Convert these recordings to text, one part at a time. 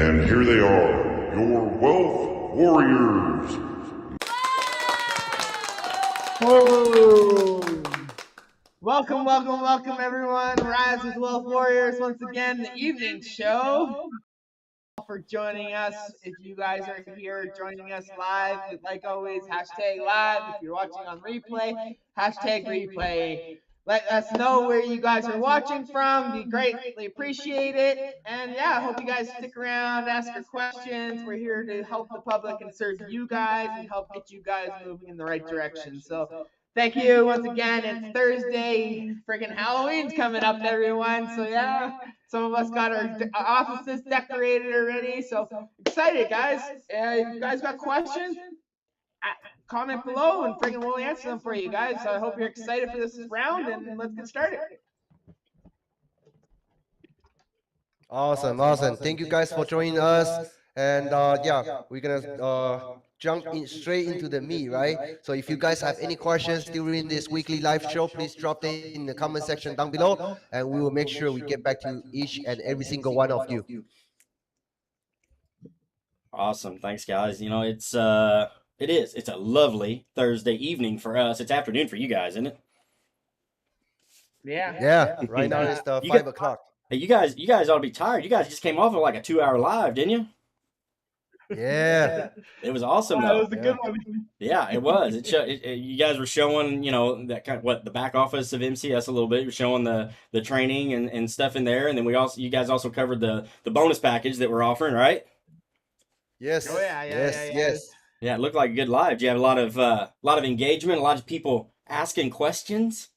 And here they are, your Wealth Warriors. Whoa. Welcome, everyone. Rise with Wealth Warriors once again, the evening show. For joining us. If you guys are here joining us live, like always, hashtag live. If you're watching on replay, hashtag replay. Let us know where you guys are watching from. We greatly appreciate it. And yeah, I hope you guys stick around, ask your questions. We're here to help the public and serve you guys and help get you guys moving in the right direction. So thank you once again. It's Thursday. Freaking Halloween's coming up, everyone. So yeah, some of us got our offices decorated already. So excited, guys. If you guys got questions, comment below and freaking we'll answer them for you guys. So I hope you're excited for this round and let's get started. Awesome. Thank you guys for joining us. And yeah, we're gonna jump straight into the meat, right? So if you guys have any questions during this weekly live show, please drop them in the comment section down below, and we will make sure we get back to each and every single one of you. Awesome. Thanks, guys. You know, it's a lovely Thursday evening for us. It's afternoon for you guys, isn't it? Yeah. Right now it's 5 o'clock. Hey, you guys ought to be tired. You guys just came off of like a 2-hour live, didn't you? Yeah. It was awesome, though. It was a good one. Yeah, it was. You guys were showing, you know, that kind of the back office of MCS a little bit. You're showing the training and stuff in there, and then you guys also covered the bonus package that we're offering, right? Yes. Oh, yeah. Yeah, it looked like a good live. Did you have a lot of engagement, a lot of people asking questions?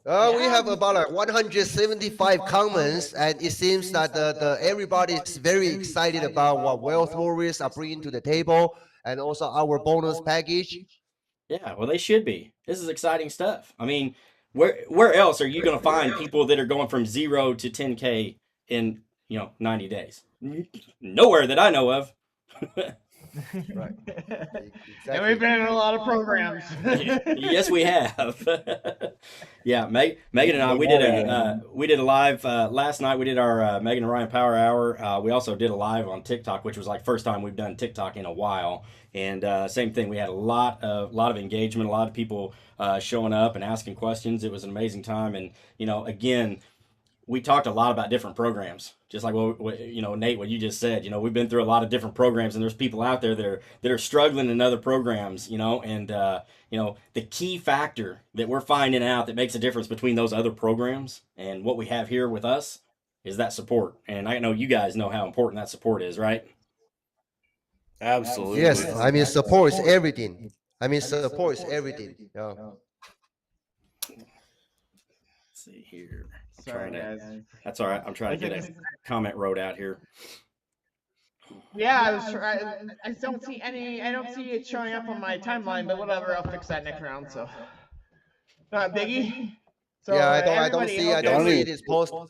We have about 175 comments, and it seems that everybody is very excited about what Wealth Warriors are bringing to the table, and also our bonus package. Yeah, well, they should be. This is exciting stuff. I mean, where else are you going to find people that are going from 0 to 10K in 90 days? Nowhere that I know of. Right. Exactly. Exactly. And we've been in a lot of programs. Yes, we have. Yeah, Megan and I, we did a live last night. We did our Megan and Ryan Power Hour. We also did a live on TikTok, which was like first time we've done TikTok in a while. And same thing, we had a lot of engagement, a lot of people showing up and asking questions. It was an amazing time. And again, we talked a lot about different programs, just like Nate, what you just said. We've been through a lot of different programs, and there's people out there that are struggling in other programs. And the key factor that we're finding out that makes a difference between those other programs and what we have here with us is that support. And I know you guys know how important that support is, right? Absolutely. Yes, I mean support is everything. Yeah. Let's see here. Sorry, guys. That's all right. I'm trying to get a comment wrote out here. Yeah, I was trying. I don't see it showing up on my timeline, but whatever. I'll fix that next round. So, Biggie. So, Yeah, I don't see it is posted.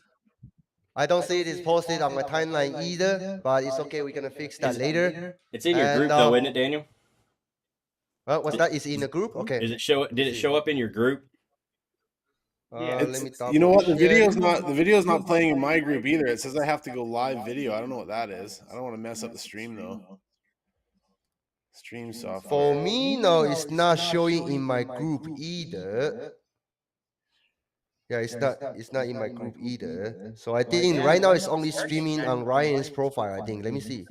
I don't see it is posted on my timeline either, but it's okay. We're gonna fix that later. It's in your group though, isn't it, Daniel? What's that? Is it in the group? Okay. Did it show up in your group? Yeah. Let me You know what? The video's not playing in my group either. It says I have to go live video. I don't know what that is. I don't want to mess up the stream though. Stream software. For me, no, it's not showing in my group either. Yeah, it's not in my group either. So I think right now it's only streaming on Ryan's profile, I think. Let me see.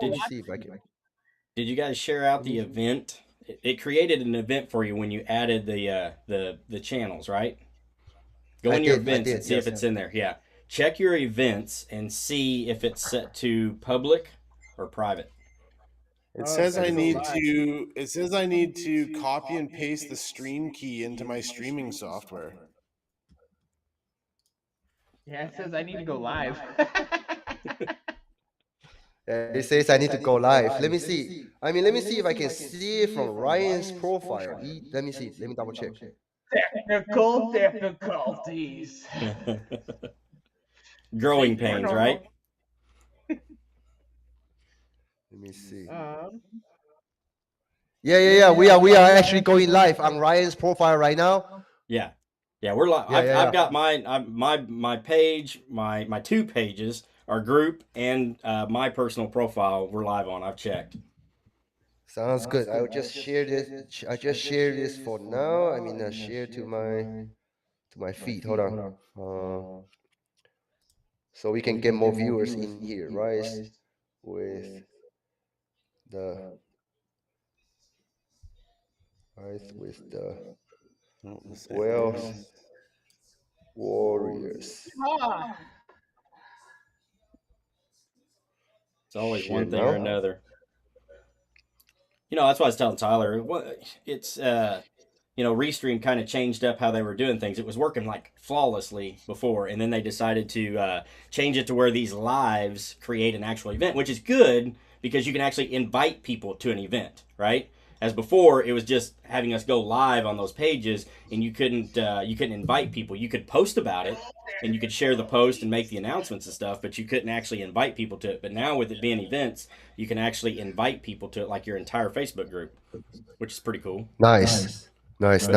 Did see if I can. Did you guys share out the event? It created an event for you when you added the channels, right? Go in your events and see if it's in there. Yeah. Check your events and see if it's set to public or private. It says I need to copy and paste the stream key into my streaming software. Yeah, it says I need to go live. It says I need to go live. Let me see. Let me see if I can see it from Ryan's profile. Let me see. Let me double check. Technical difficulties. Growing pains, right? Let me see. Yeah. We are actually going live on Ryan's profile right now. Yeah, we're live. I've got my page, my 2 pages our group and my personal profile we're live on. I've checked. Sounds good. I will just share this. I just share this for now. I mean, share to my feed. Hold on. So we can get more viewers in here, right? With the Oh, this wealth warriors. Ah, It's always Share one thing or now. another. You know, that's why I was telling Tyler. It's Restream kind of changed up how they were doing things. It was working like flawlessly before, and then they decided to change it to where these lives create an actual event, which is good because you can actually invite people to an event, right? As before, it was just having us go live on those pages, and you couldn't invite people. You could post about it, and you could share the post and make the announcements and stuff, but you couldn't actually invite people to it. But now with it being events, you can actually invite people to it, like your entire Facebook group, which is pretty cool. Nice. Nice.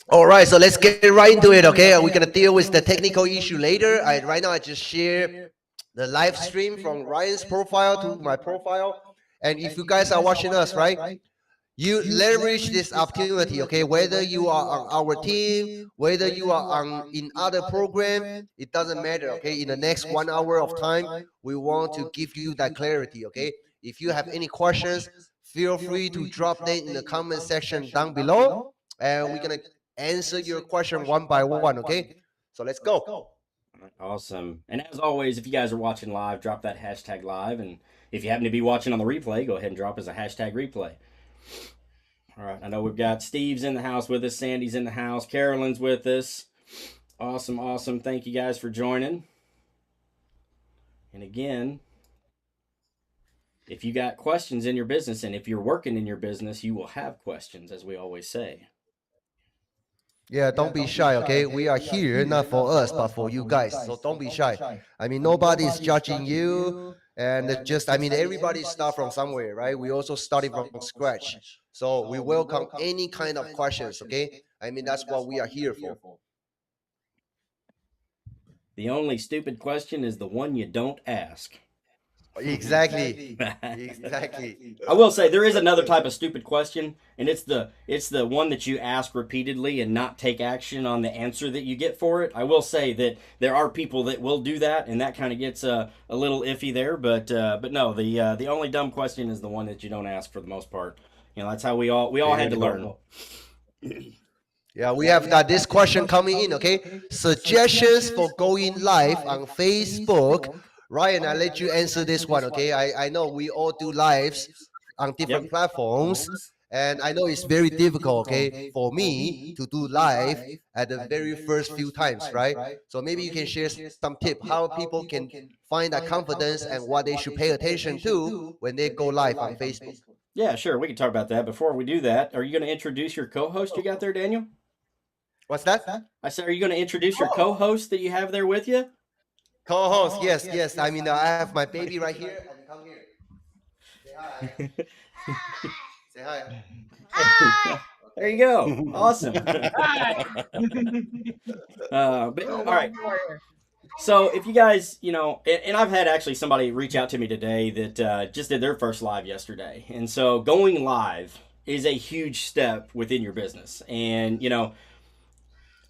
All right, so let's get right into it, okay? We're gonna deal with the technical issue later. Right now I just share the live stream from Ryan's profile to my profile. And if you guys are watching us, right? You leverage this opportunity, okay? Whether you are on our team, whether you are on in other program, it doesn't matter, okay? In the next 1 hour of time, we want to give you that clarity, okay? If you have any questions, feel free to drop them in the comment section down below, and we're gonna answer your question one by one, okay? So let's go. Awesome. And as always, if you guys are watching live, drop that hashtag live. And if you happen to be watching on the replay, go ahead and drop as a hashtag replay. All right. I know we've got Steve's in the house with us. Sandy's in the house. Carolyn's with us. Awesome. Thank you guys for joining. And again, if you got questions in your business, and if you're working in your business, you will have questions, as we always say. Yeah, don't be shy, okay? We are here not for us, but for you guys. So don't be shy. I mean, nobody's judging you. And everybody start from somewhere, right? We also started from scratch. So we welcome any kind of questions, okay? I mean, that's what we are here for. The only stupid question is the one you don't ask. Exactly. I will say there is another type of stupid question, and it's the one that you ask repeatedly and not take action on the answer that you get for it. I will say that there are people that will do that, and that kind of gets a little iffy there. But no, the only dumb question is the one that you don't ask for the most part. You know, that's how we all had to learn. Yeah, we have got this question coming in, okay? Suggestions for going live on Facebook. Ryan, I'll let you answer this one, okay? I know we all do lives on different platforms, and I know it's very difficult, okay, for me to do live at the very first few times, right? So maybe you can share some tip how people can find that confidence and what they should pay attention to when they go live on Facebook. Yeah, sure. We can talk about that. Before we do that, are you going to introduce your co-host you got there, Daniel? What's that? I said, are you going to introduce your co-host that you have there with you? Co-host, yes. I mean, I have my baby right here. Come here. Say hi. Say hi. There you go. Awesome. But, all right. So if you guys, and I've had actually somebody reach out to me today that just did their first live yesterday. And so going live is a huge step within your business. And,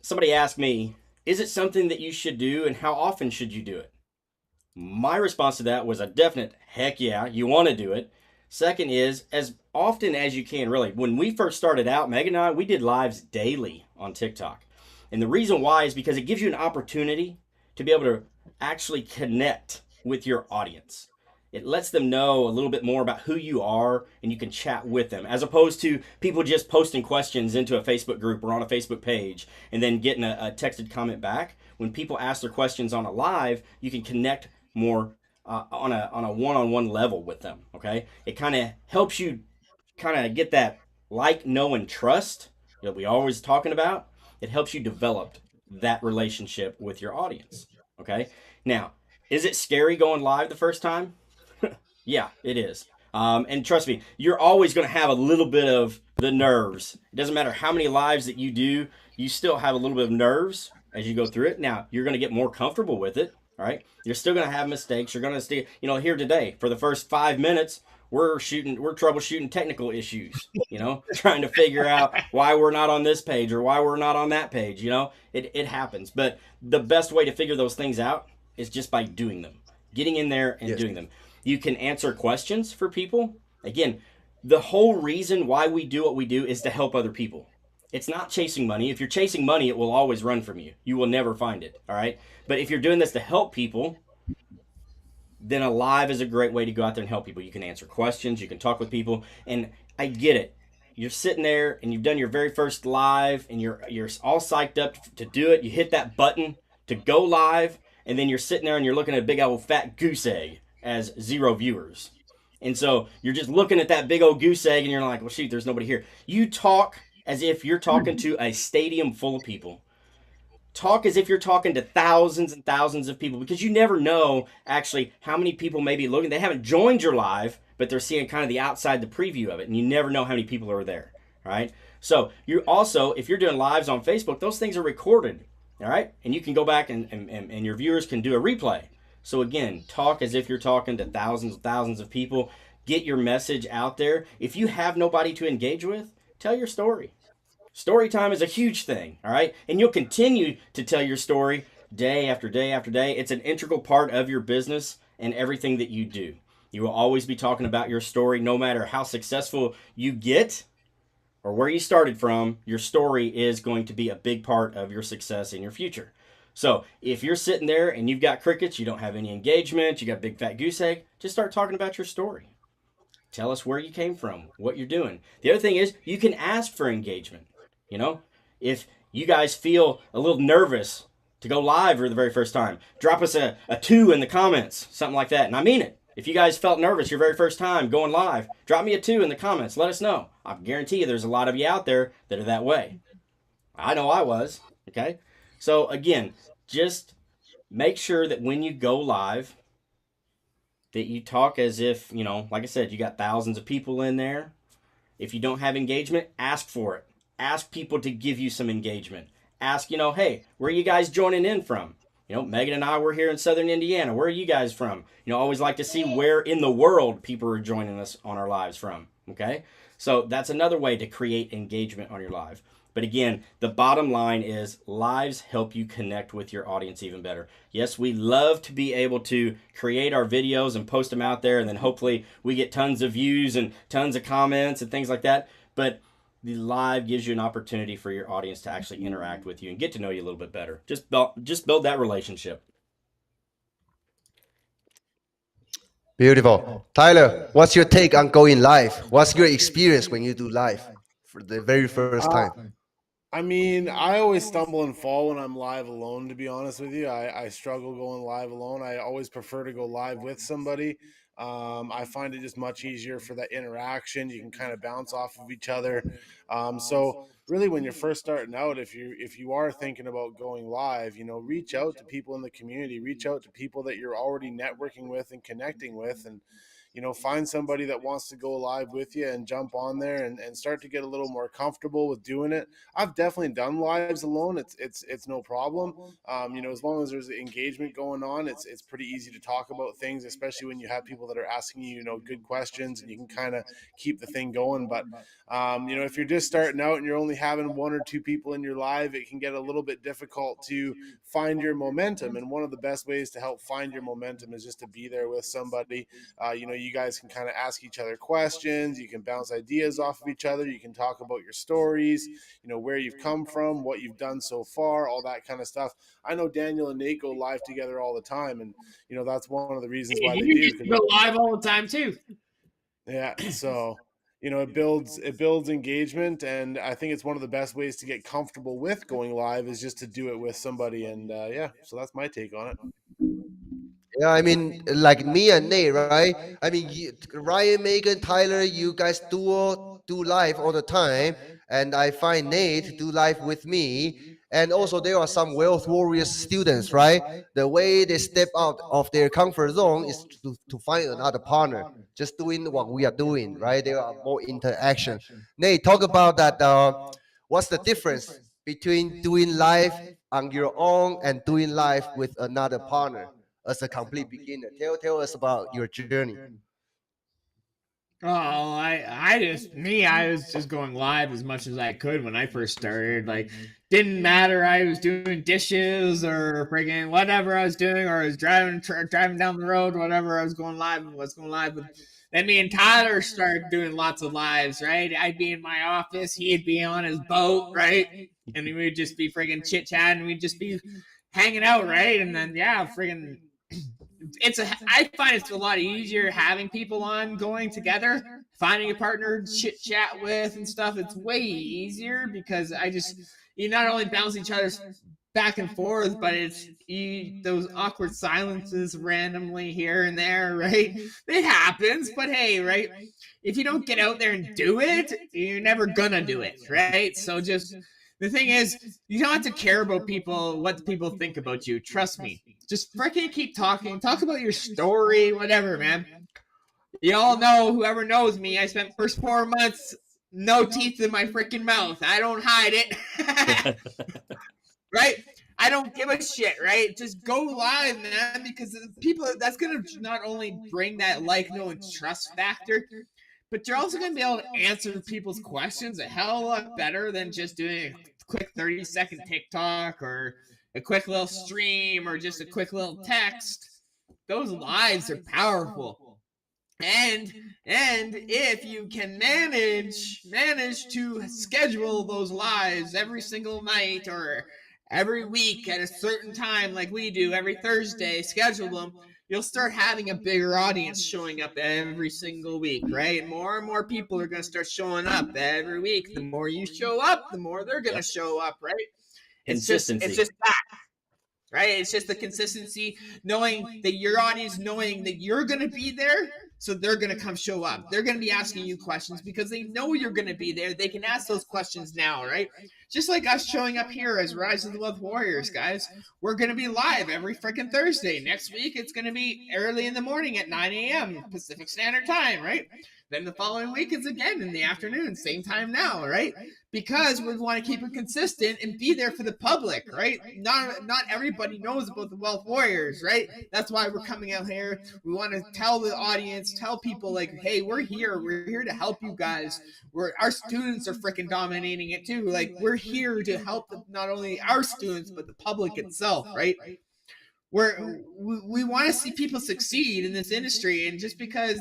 somebody asked me, is it something that you should do and how often should you do it? My response to that was a definite heck yeah, you want to do it. Second is as often as you can, really. When we first started out, Megan and I, we did lives daily on TikTok. And the reason why is because it gives you an opportunity to be able to actually connect with your audience. It lets them know a little bit more about who you are, and you can chat with them, as opposed to people just posting questions into a Facebook group or on a Facebook page and then getting a texted comment back. When people ask their questions on a live, you can connect more on a one-on-one level with them, okay? It kind of helps you kind of get that like, know, and trust that we always talking about. It helps you develop that relationship with your audience, okay? Now, is it scary going live the first time? Yeah, it is. And trust me, you're always going to have a little bit of the nerves. It doesn't matter how many lives that you do, you still have a little bit of nerves as you go through it. Now, you're going to get more comfortable with it. All right. You're still going to have mistakes. You're going to stay, here today for the first 5 minutes, we're troubleshooting technical issues, trying to figure out why we're not on this page or why we're not on that page. It happens. But the best way to figure those things out is just by doing them, getting in there and doing them. You can answer questions for people. Again, the whole reason why we do what we do is to help other people. It's not chasing money. If you're chasing money, it will always run from you. You will never find it. All right. But if you're doing this to help people, then a live is a great way to go out there and help people. You can answer questions, you can talk with people, and I get it. You're sitting there and you've done your very first live and you're all psyched up to do it. You hit that button to go live, and then you're sitting there and you're looking at a big old fat goose egg as 0 viewers. And so you're just looking at that big old goose egg and you're like, well, shoot, there's nobody here. You talk as if you're talking to a stadium full of people. Talk as if you're talking to thousands and thousands of people, because you never know actually how many people may be looking. They haven't joined your live, but they're seeing kind of the outside, the preview of it, and you never know how many people are there. All right. So you also, if you're doing lives on Facebook, those things are recorded. All right. And you can go back and your viewers can do a replay. So again, talk as if you're talking to thousands and thousands of people. Get your message out there. If you have nobody to engage with, tell your story. Story time is a huge thing, all right? And you'll continue to tell your story day after day after day. It's an integral part of your business and everything that you do. You will always be talking about your story, no matter how successful you get or where you started from. Your story is going to be a big part of your success in your future. So if you're sitting there and you've got crickets, you don't have any engagement, you got a big fat goose egg, just start talking about your story. Tell us where you came from, what you're doing. The other thing is you can ask for engagement. If you guys feel a little nervous to go live for the very first time, drop us a 2 in the comments, something like that. And I mean it. If you guys felt nervous your very first time going live, drop me a 2 in the comments. Let us know. I guarantee you there's a lot of you out there that are that way. I know I was. Okay. So again, just make sure that when you go live, that you talk as if, like I said, you got thousands of people in there. If you don't have engagement, ask for it. Ask people to give you some engagement. Ask, hey, where are you guys joining in from? Megan and I, we're here in Southern Indiana. Where are you guys from? Always like to see where in the world people are joining us on our lives from. Okay? So that's another way to create engagement on your live. But again, the bottom line is lives help you connect with your audience even better. Yes, we love to be able to create our videos and post them out there, and then hopefully we get tons of views and tons of comments and things like that. But the live gives you an opportunity for your audience to actually interact with you and get to know you a little bit better. Just build that relationship. Beautiful. Tyler, what's your take on going live? What's your experience when you do live for the very first time? I mean, I always stumble and fall when I'm live alone, to be honest with you. I struggle going live alone. I always prefer to go live with somebody. I find it just much easier for that interaction. You can kind of bounce off of each other. So really, when you're first starting out, if you are thinking about going live, reach out to people in the community, reach out to people that you're already networking with and connecting with, and find somebody that wants to go live with you and jump on there and start to get a little more comfortable with doing it. I've definitely done lives alone. It's no problem. As long as there's engagement going on, it's pretty easy to talk about things, especially when you have people that are asking you, good questions, and you can kind of keep the thing going. But, if you're just starting out and you're only having 1 or 2 people in your live, it can get a little bit difficult to find your momentum. And one of the best ways to help find your momentum is just to be there with somebody. You guys can kind of ask each other questions. You can bounce ideas off of each other. You can talk about your stories, where you've come from, what you've done so far, all that kind of stuff. I know Daniel and Nate go live together all the time, and that's one of the reasons why they do. Go live all the time too. Yeah, so it builds engagement, and I think it's one of the best ways to get comfortable with going live is just to do it with somebody. And so that's my take on it. Yeah, I mean, like me and Nate, right? I mean, Ryan, Megan, Tyler, you guys do live all the time, and I find Nate do live with me. And also, there are some Wealth Warriors students, right? The way they step out of their comfort zone is to find another partner, just doing what we are doing, right? There are more interaction. Nate, talk about that. What's the difference between doing live on your own and doing live with another partner as a complete beginner? Tell us about your journey. Oh, I was just going live as much as I could when I first started. Like, didn't matter. I was doing dishes or friggin' whatever I was doing, or I was driving down the road, whatever I was going live with. Then me and Tyler started doing lots of lives, right? I'd be in my office, he'd be on his boat, right? And we'd just be friggin' chit chatting, we'd just be hanging out, right? And then friggin'. I find it's a lot easier having people on going together, finding a partner to chit chat with and stuff. It's way easier because you not only bounce each other's back and forth, but those awkward silences randomly here and there, right? It happens, but hey, right? If you don't get out there and do it, you're never gonna do it, right? So the thing is, you don't have to care about what people think about you. Trust me. Just freaking keep talking. Talk about your story, whatever, man. You all know, whoever knows me, I spent first 4 months no teeth in my freaking mouth. I don't hide it. Right? I don't give a shit, right? Just go live, man, because people, that's going to not only bring that like, know, and trust factor, but you're also going to be able to answer people's questions a hell of a lot better than just doing a quick 30-second TikTok or a quick little stream or just a quick little text. Those lives are powerful. And if you can manage to schedule those lives every single night or every week at a certain time like we do every Thursday, schedule them, you'll start having a bigger audience showing up every single week, right? And more people are going to start showing up every week. The more you show up, the more they're going to show up, right? It's just that. Right? It's just the consistency, knowing that your audience, knowing that you're going to be there, so they're going to come show up. They're going to be asking you questions because they know you're going to be there. They can ask those questions now, right? Just like us showing up here as Rise of the Wealth Warriors, guys. We're going to be live every freaking Thursday. Next week, it's going to be early in the morning at 9 a.m. Pacific Standard Time, right? Then the following week, it's again in the afternoon, same time now, right? Because we want to keep it consistent and be there for the public, right? Not everybody knows about the Wealth Warriors, right? That's why we're coming out here. We want to tell the audience, tell people like, hey, we're here to help you guys. Our students are freaking dominating it too. Like, we're here to help not only our students but the public itself, right? We want to see people succeed in this industry, and just because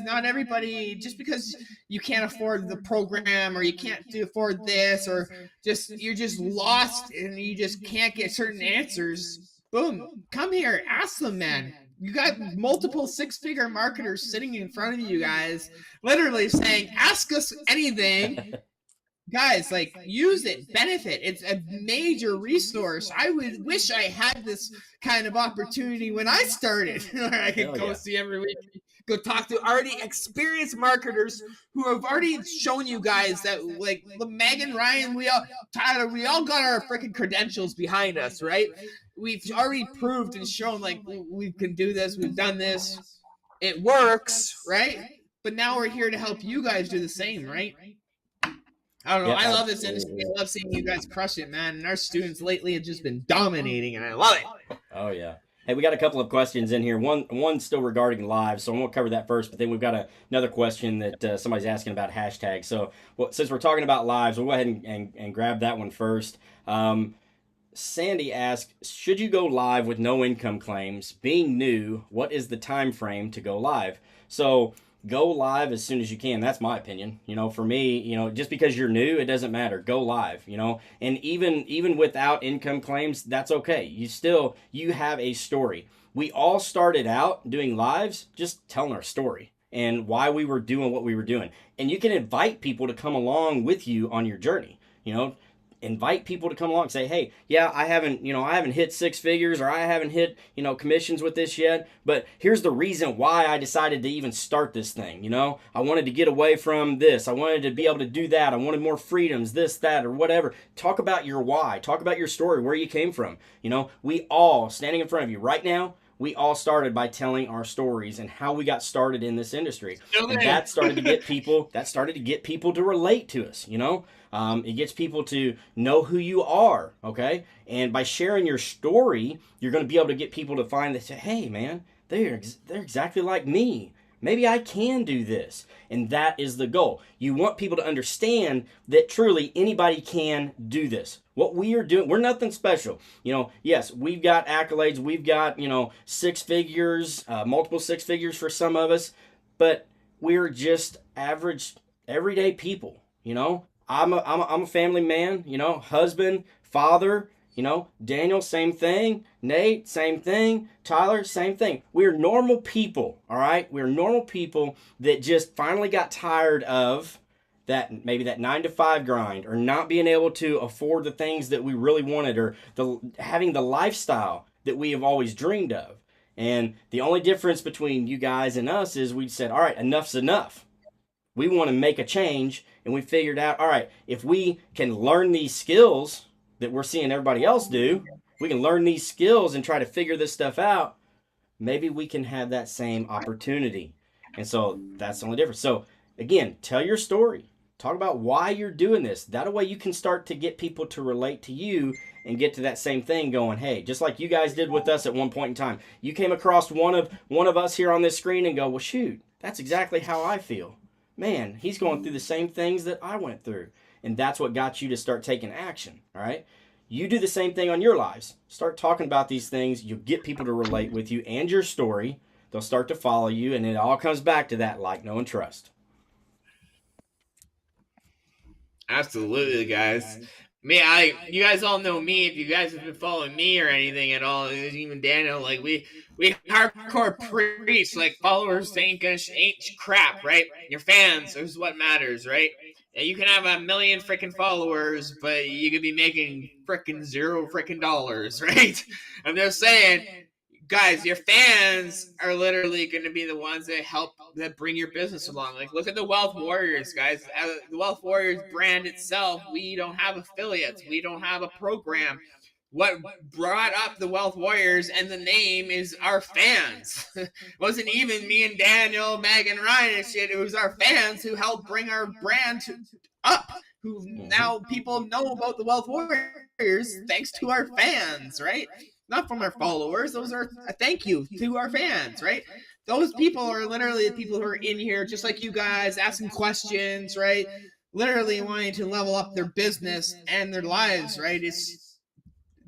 you can't afford the program or you can't afford this, or you're just lost and you just can't get certain answers, boom, come here, ask them, man. You got multiple six-figure marketers sitting in front of you guys, literally saying, ask us anything. Guys, like, use it, benefit. It's a major resource. I would wish I had this kind of opportunity when I started. I could go see every week, go talk to already experienced marketers who have already shown you guys that, like, Megan, Ryan, Tyler, we all got our freaking credentials behind us, right? We've already proved and shown, like, we can do this, we've done this, it works, right? But now we're here to help you guys do the same, right? I don't know. I love this industry. I love seeing you guys crush it, man. And our students lately have just been dominating, and I love it. Oh, yeah. Hey, we got a couple of questions in here. One still regarding live, so I won't cover that first. But then we've got another question that somebody's asking about hashtags. So since we're talking about lives, we'll go ahead and grab that one first. Sandy asked, should you go live with no income claims? Being new, what is the time frame to go live? So go live as soon as you can. That's my opinion. For me, just because you're new, it doesn't matter. Go live, and even without income claims, that's okay. You have a story. We all started out doing lives, just telling our story and why we were doing what we were doing. And you can invite people to come along with you on your journey, invite people to come along and say, hey, yeah, I haven't hit six figures, or I haven't hit, commissions with this yet, but here's the reason why I decided to even start this thing. I wanted to get away from this. I wanted to be able to do that. I wanted more freedoms, this, that, or whatever. Talk about your why. Talk about your story, where you came from. We all, standing in front of you right now, we all started by telling our stories and how we got started in this industry. Still And do. that started to get people to relate to us, you know? It gets people to know who you are, okay? And by sharing your story, you're going to be able to get people to find that, say, hey, man, they're exactly like me. Maybe I can do this. And that is the goal. You want people to understand that truly anybody can do this. What we are doing, we're nothing special. You know, yes, we've got accolades. We've got, you know, six figures, multiple six figures for some of us. But we're just average, everyday people, you know. I'm a family man, you know, husband, father, you know, Daniel, same thing. Nate, same thing. Tyler, same thing. We're normal people, all right? We're normal people that just finally got tired of that, maybe that 9-to-5 grind, or not being able to afford the things that we really wanted, or having the lifestyle that we have always dreamed of. And the only difference between you guys and us is we said, all right, enough's enough. We want to make a change, and we figured out, all right, if we can learn these skills that we're seeing everybody else do, we can learn these skills and try to figure this stuff out, maybe we can have that same opportunity. And so that's the only difference. So again, tell your story. Talk about why you're doing this. That way you can start to get people to relate to you and get to that same thing going, hey, just like you guys did with us at one point in time. You came across one of us here on this screen and go, well, shoot, that's exactly how I feel. Man, he's going through the same things that I went through. And that's what got you to start taking action, all right? You do the same thing on your lives. Start talking about these things. You'll get people to relate with you and your story. They'll start to follow you, and it all comes back to that like, know, and trust. Absolutely, guys. You guys all know me. If you guys have been following me or anything at all, even Daniel, like we hardcore preach, like followers ain't crap, right? Your fans is what matters, right? You can have 1 million freaking followers, but you could be making freaking $0 freaking dollars, right? I'm just saying, guys, your fans are literally going to be the ones that bring your business along. Like, look at the Wealth Warriors, guys. The Wealth Warriors brand itself, we don't have affiliates. We don't have a program. What brought up the Wealth Warriors and the name is our fans. It wasn't even me and Daniel, Meg, and Ryan and shit. It was our fans who helped bring our brand up. Who now people know about the Wealth Warriors thanks to our fans, right? Not from our followers. Those are a thank you to our fans, right? Those people are literally the people who are in here, just like you guys, asking questions, right? Literally wanting to level up their business and their lives, right? It's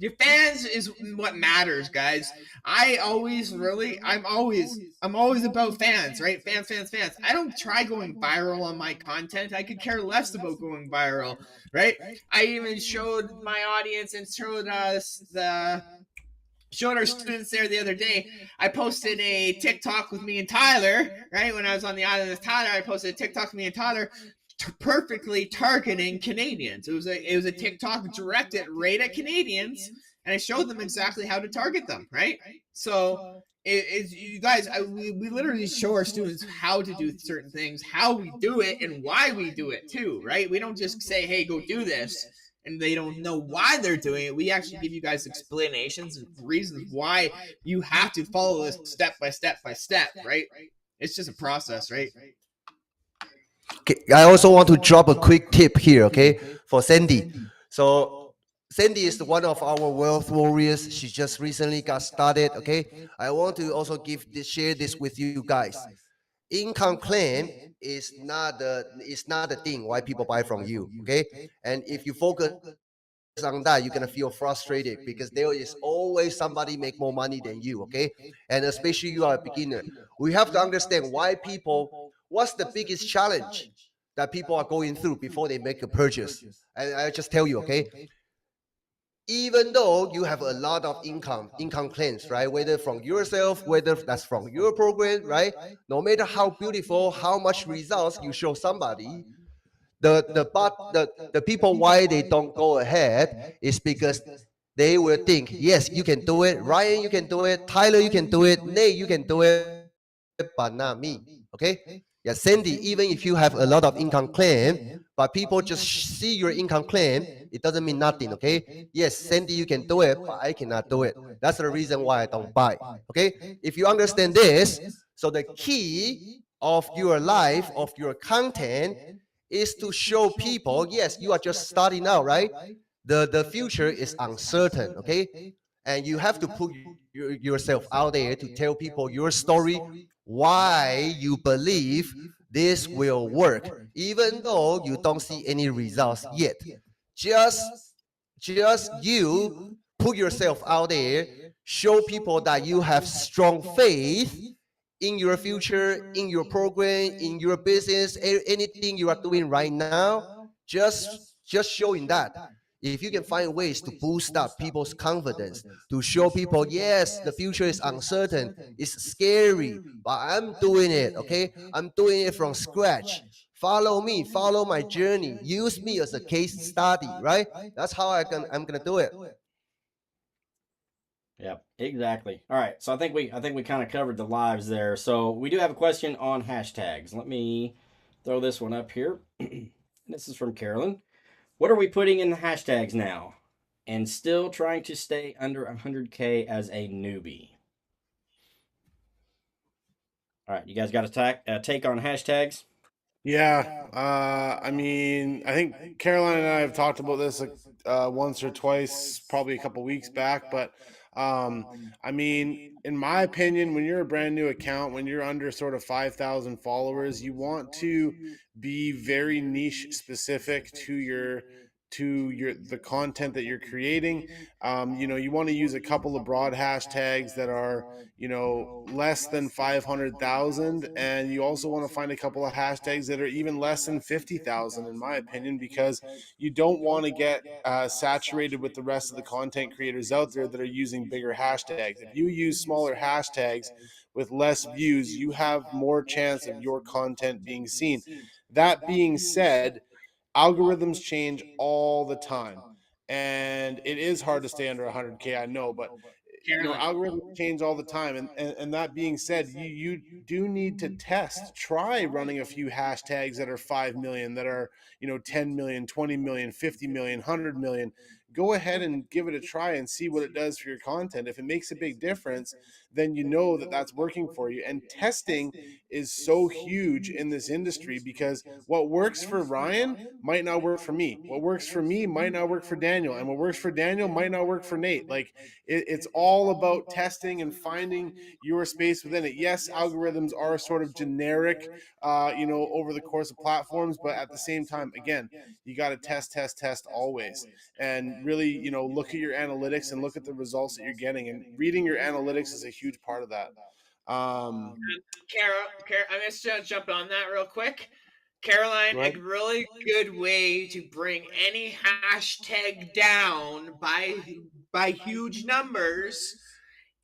your fans is what matters, guys. I'm always about fans, right? Fans. I don't try going viral on my content. I could care less about going viral, right? I even showed my audience and showed our students there the other day. I posted a TikTok with me and Tyler, right? When I was on the island with Tyler, I posted a TikTok with me and Tyler perfectly targeting Canadians. It was a TikTok directed right at Canadians, and I showed them exactly how to target them, right? So you guys, we literally show our students how to do certain things, how we do it, and why we do it too, right? We don't just say, hey, go do this, and they don't know why they're doing it. We actually give you guys explanations and reasons why you have to follow this step by step, right? It's just a process, right? Okay, I also want to drop a quick tip here, okay, for Sandy. So Sandy is one of our wealth warriors. She just recently got started, okay. I want to also share this with you guys. Income claim is not the thing why people buy from you, okay. And if you focus on that, you're gonna feel frustrated because there is always somebody make more money than you, okay. And especially you are a beginner, we have to understand what's the biggest challenge that people are going through before they make a purchase. And I just tell you, okay, even though you have a lot of income claims, right? Whether from yourself, whether that's from your program, right? No matter how beautiful, how much results you show somebody, the people why they don't go ahead is because they will think, yes, you can do it, Ryan, you can do it, Tyler, you can do it, Nate, you can do it, but not me, okay. Yeah, Sandy, even if you have a lot of income claim, but people just see your income claim, it doesn't mean nothing. Okay. Yes, Sandy, you can do it, but I cannot do it. That's the reason why I don't buy. Okay. If you understand this, so the key of your life, of your content, is to show people, yes, you are just starting out, right? The future is uncertain, okay? And you have to put yourself out there to tell people your story, why you believe this will work, even though you don't see any results yet. Just just you put yourself out there, show people that you have strong faith in your future, in your program, in your business, anything you are doing right now. Just showing that. If you can find ways to boost up people's confidence, to show people, yes, the future is uncertain, it's scary, but I'm doing it, okay? I'm doing it from scratch. Follow me, follow my journey, use me as a case study, right? That's how I'm gonna do it. Yep, exactly. All right, so I think we kind of covered the lives there. So we do have a question on hashtags. Let me throw this one up here. This is from Carolyn. What are we putting in the hashtags now? And still trying to stay under 100K as a newbie. All right, you guys got a take on hashtags? Yeah, I mean, I think Caroline and I have talked about this once or twice, probably a couple weeks back. But I mean, in my opinion, when you're a brand new account, when you're under sort of 5,000 followers, you want to be very niche specific to the content that you're creating. You want to use a couple of broad hashtags that are less than 500,000, and you also want to find a couple of hashtags that are even less than 50,000, in my opinion, because you don't want to get saturated with the rest of the content creators out there that are using bigger hashtags. If you use smaller hashtags with less views, you have more chance of your content being seen. That being said, algorithms change all the time, and it is hard to stay under 100K, I know, but algorithms change all the time. And that being said, you do need to try running a few hashtags that are 5 million, that are 10 million, 20 million, 50 million, 100 million. Go ahead and give it a try and see what it does for your content. If it makes a big difference, then you know that that's working for you. And testing is so huge in this industry, because what works for Ryan might not work for me. What works for me might not work for Daniel, and what works for Daniel might not work for Nate. Like, it's all about testing and finding your space within it. Yes, algorithms are sort of generic, over the course of platforms, but at the same time, again, you got to test always, and really, look at your analytics and look at the results that you're getting. And reading your analytics is a huge part of that. Carol, I'm just gonna jump on that real quick. Caroline, a really good way to bring any hashtag down by huge numbers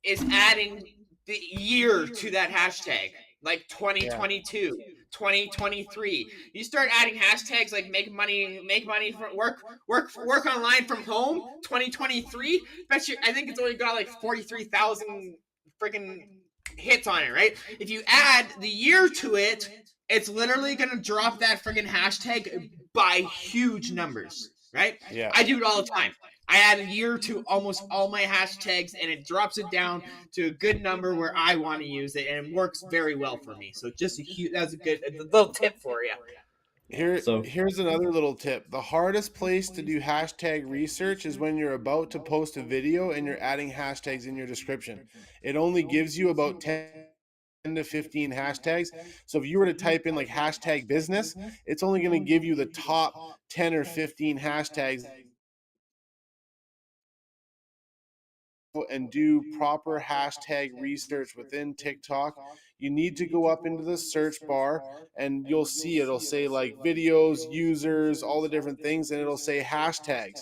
is adding the year to that hashtag, like 2022, 2023. You start adding hashtags like make money from work online from home, 2023. Bet you, I think it's only got like 43,000 freaking hits on it, right? If you add the year to it, it's literally gonna drop that freaking hashtag by huge numbers, right? Yeah. I do it all the time. I add a year to almost all my hashtags, and it drops it down to a good number where I want to use it, and it works very well for me. So just that's a little tip for you. Here's another little tip. The hardest place to do hashtag research is when you're about to post a video and you're adding hashtags in your description. It only gives you about 10 to 15 hashtags. So if you were to type in like hashtag business, it's only going to give you the top 10 or 15 hashtags. And do proper hashtag research within TikTok, you need to go up into the search bar, and you'll see it'll say like videos, users, all the different things, and it'll say hashtags.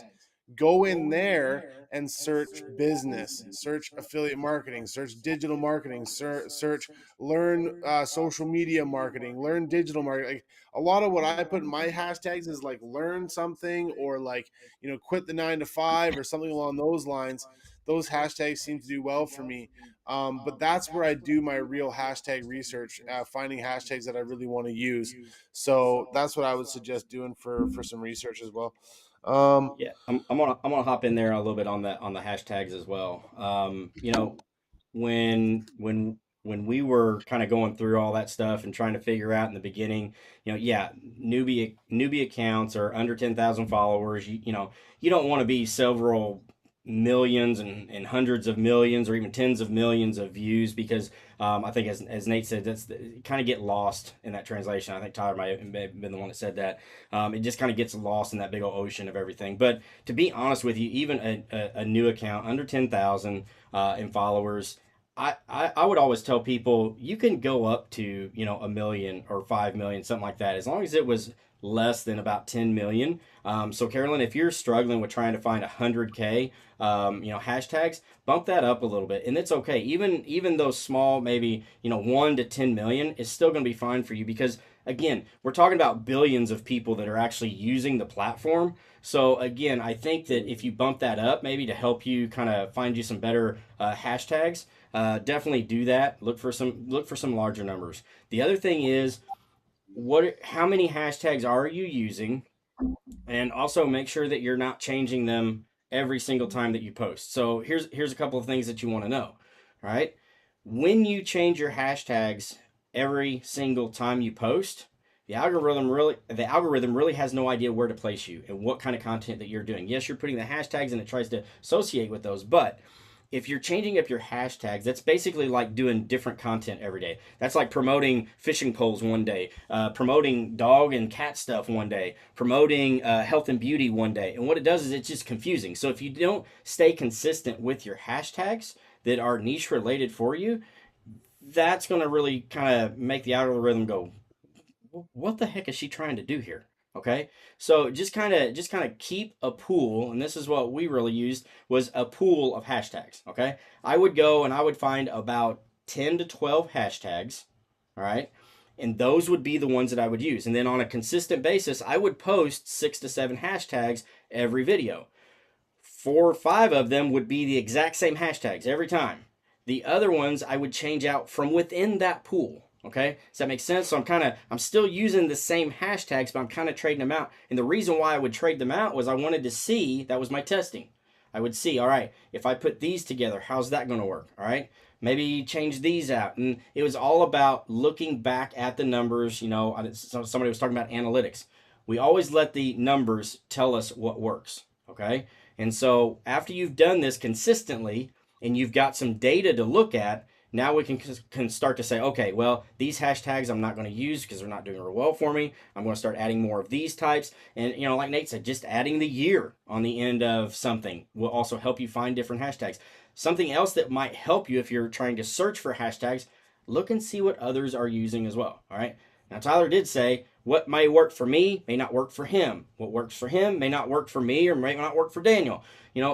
Go in there and search business, search affiliate marketing, search digital marketing, search learn social media marketing, learn digital marketing. Like, a lot of what I put in my hashtags is like learn something, or like, quit the 9 to 5 or something along those lines. Those hashtags seem to do well for me. But that's where I do my real hashtag research, finding hashtags that I really want to use. So that's what I would suggest doing for some research as well. Yeah, I'm gonna hop in there a little bit on the hashtags as well. When we were kind of going through all that stuff and trying to figure out in the beginning, yeah, newbie accounts are under 10,000 followers. You don't want to be several millions and hundreds of millions or even tens of millions of views because I think as Nate said, that's kind of get lost in that translation. I think Tyler might have been the one that said that. It just kind of gets lost in that big old ocean of everything. But to be honest with you, even a new account under 10,000 in followers, I would always tell people you can go up to a million or 5 million, something like that, as long as it was less than about 10 million. So Carolyn, if you're struggling with trying to find 100K hashtags, bump that up a little bit, and it's okay. Even those small, maybe 1 to 10 million is still going to be fine for you because again, we're talking about billions of people that are actually using the platform. So again, I think that if you bump that up, maybe to help you kind of find you some better hashtags, definitely do that. Look for some larger numbers. The other thing is, how many hashtags are you using? And also make sure that you're not changing them every single time that you post. So here's a couple of things that you want to know. All right, when you change your hashtags every single time you post, the algorithm really has no idea where to place you and what kind of content that you're doing. Yes, you're putting the hashtags and it tries to associate with those, but if you're changing up your hashtags, that's basically like doing different content every day. That's like promoting fishing poles one day, promoting dog and cat stuff one day, promoting health and beauty one day. And what it does is it's just confusing. So if you don't stay consistent with your hashtags that are niche related for you, that's going to really kind of make the algorithm go, what the heck is she trying to do here? Okay, so just kind of keep a pool, and this is what we really used was a pool of hashtags. Okay, I would go and I would find about 10 to 12 hashtags. All right, and those would be the ones that I would use, and then on a consistent basis I would post 6 to 7 hashtags every video. 4 or 5 of them would be the exact same hashtags every time. The other ones I would change out from within that pool. Okay, does that make sense? So I'm still using the same hashtags, but I'm kind of trading them out. And the reason why I would trade them out was I wanted to see, that was my testing. I would see, all right, if I put these together, how's that going to work? All right, maybe change these out. And it was all about looking back at the numbers. Somebody was talking about analytics. We always let the numbers tell us what works. Okay, and so after you've done this consistently and you've got some data to look at, now we can start to say, okay, well, these hashtags I'm not going to use because they're not doing real well for me. I'm going to start adding more of these types. And, like Nate said, just adding the year on the end of something will also help you find different hashtags. Something else that might help you if you're trying to search for hashtags, look and see what others are using as well. All right. Now, Tyler did say what may work for me may not work for him. What works for him may not work for me or may not work for Daniel.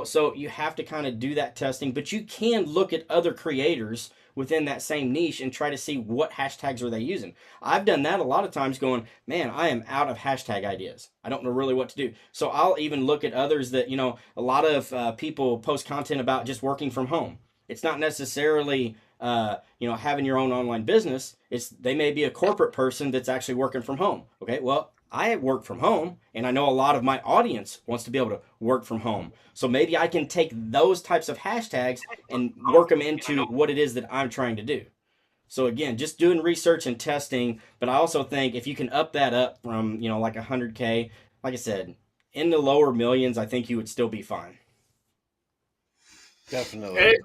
So you have to kind of do that testing, but you can look at other creators within that same niche and try to see what hashtags are they using. I've done that a lot of times going, man, I am out of hashtag ideas. I don't know really what to do. So I'll even look at others that, a lot of people post content about just working from home. It's not necessarily, having your own online business. They may be a corporate person that's actually working from home. Okay, well, I work from home and I know a lot of my audience wants to be able to work from home. So maybe I can take those types of hashtags and work them into what it is that I'm trying to do. So again, just doing research and testing, but I also think if you can up that up from, like 100K, like I said, in the lower millions, I think you would still be fine. Definitely. I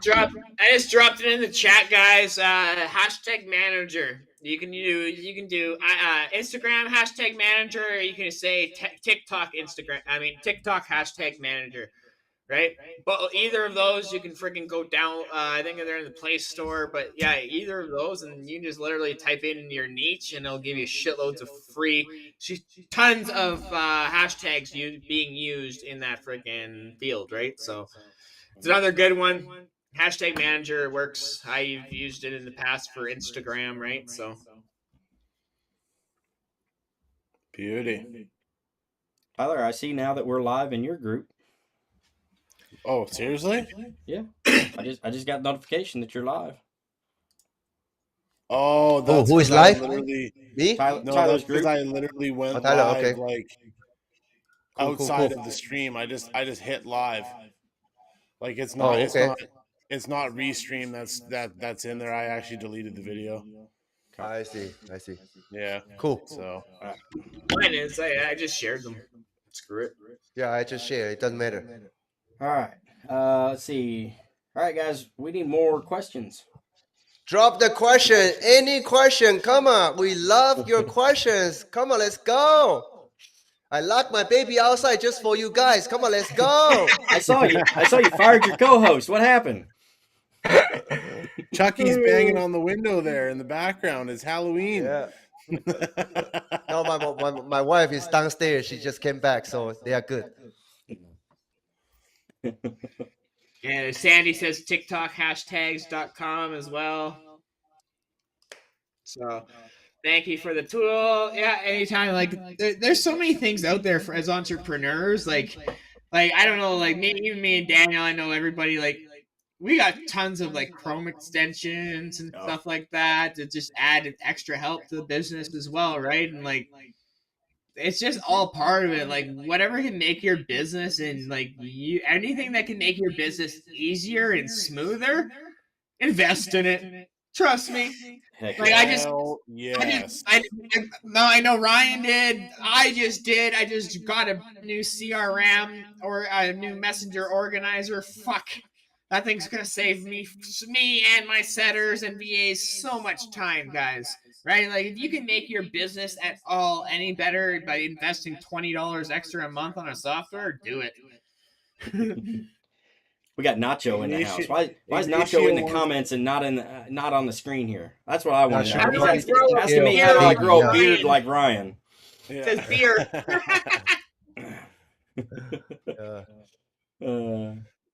just dropped it in the chat, guys. Hashtag manager. You can do Instagram hashtag manager. Or you can say TikTok hashtag manager, right? But either of those, you can freaking go down. I think they're in the Play Store. But yeah, either of those, and you can just literally type in your niche, and it'll give you shitloads of tons of hashtags being used in that freaking field, right? So it's another good one. Hashtag manager works. I've used it in the past for Instagram, right? So beauty. Tyler, I see now that we're live in your group. Oh, seriously? Yeah. I just got notification that you're live. Oh, that's who is live? Literally, Me? Tyler's that's because group. I literally went Tyler, live okay. like Cool, cool, outside cool. of the stream. I just hit live. Like Oh, okay. it's not restream that's in there. I actually deleted the video. I see. I see. Yeah. Cool. So Mine is. I just shared them. Screw it. Yeah, I just share. It doesn't matter. All right. Let's see. All right, guys, we need more questions. Drop the question. Any question? Come on. We love your questions. Come on, let's go. I locked my baby outside just for you guys. Come on, let's go. I saw you. I saw you fired your co-host. What happened? Chucky's banging on the window there in the background. It's Halloween. Yeah. No, my wife is downstairs. She just came back, so they are good. And Sandy says TikTok hashtags.com as well. So thank you for the tool. Yeah, anytime. Like there's so many things out there for as entrepreneurs. Like I don't know. Like even me and Daniel. I know everybody. Like we got tons of like Chrome extensions and stuff like that to just add extra help to the business as well, right? And like it's just all part of it. Like whatever can make your business and like anything that can make your business easier and smoother, invest in it. Trust me. Heck Like yeah. Yes. I know Ryan did. I just did. I just got a new CRM or a new messenger organizer. Fuck. That thing's gonna save me and my setters and VAs so much time, guys. Right? Like if you can make your business at all any better by investing $20 extra a month on a software, do it. We got Nacho in the house. Why is Nacho Ignacio in the wants- comments and not on the screen here? That's what I want to Nacho, know. He's yeah. asking me how do I grow a beard like Ryan? Yeah. Says beer.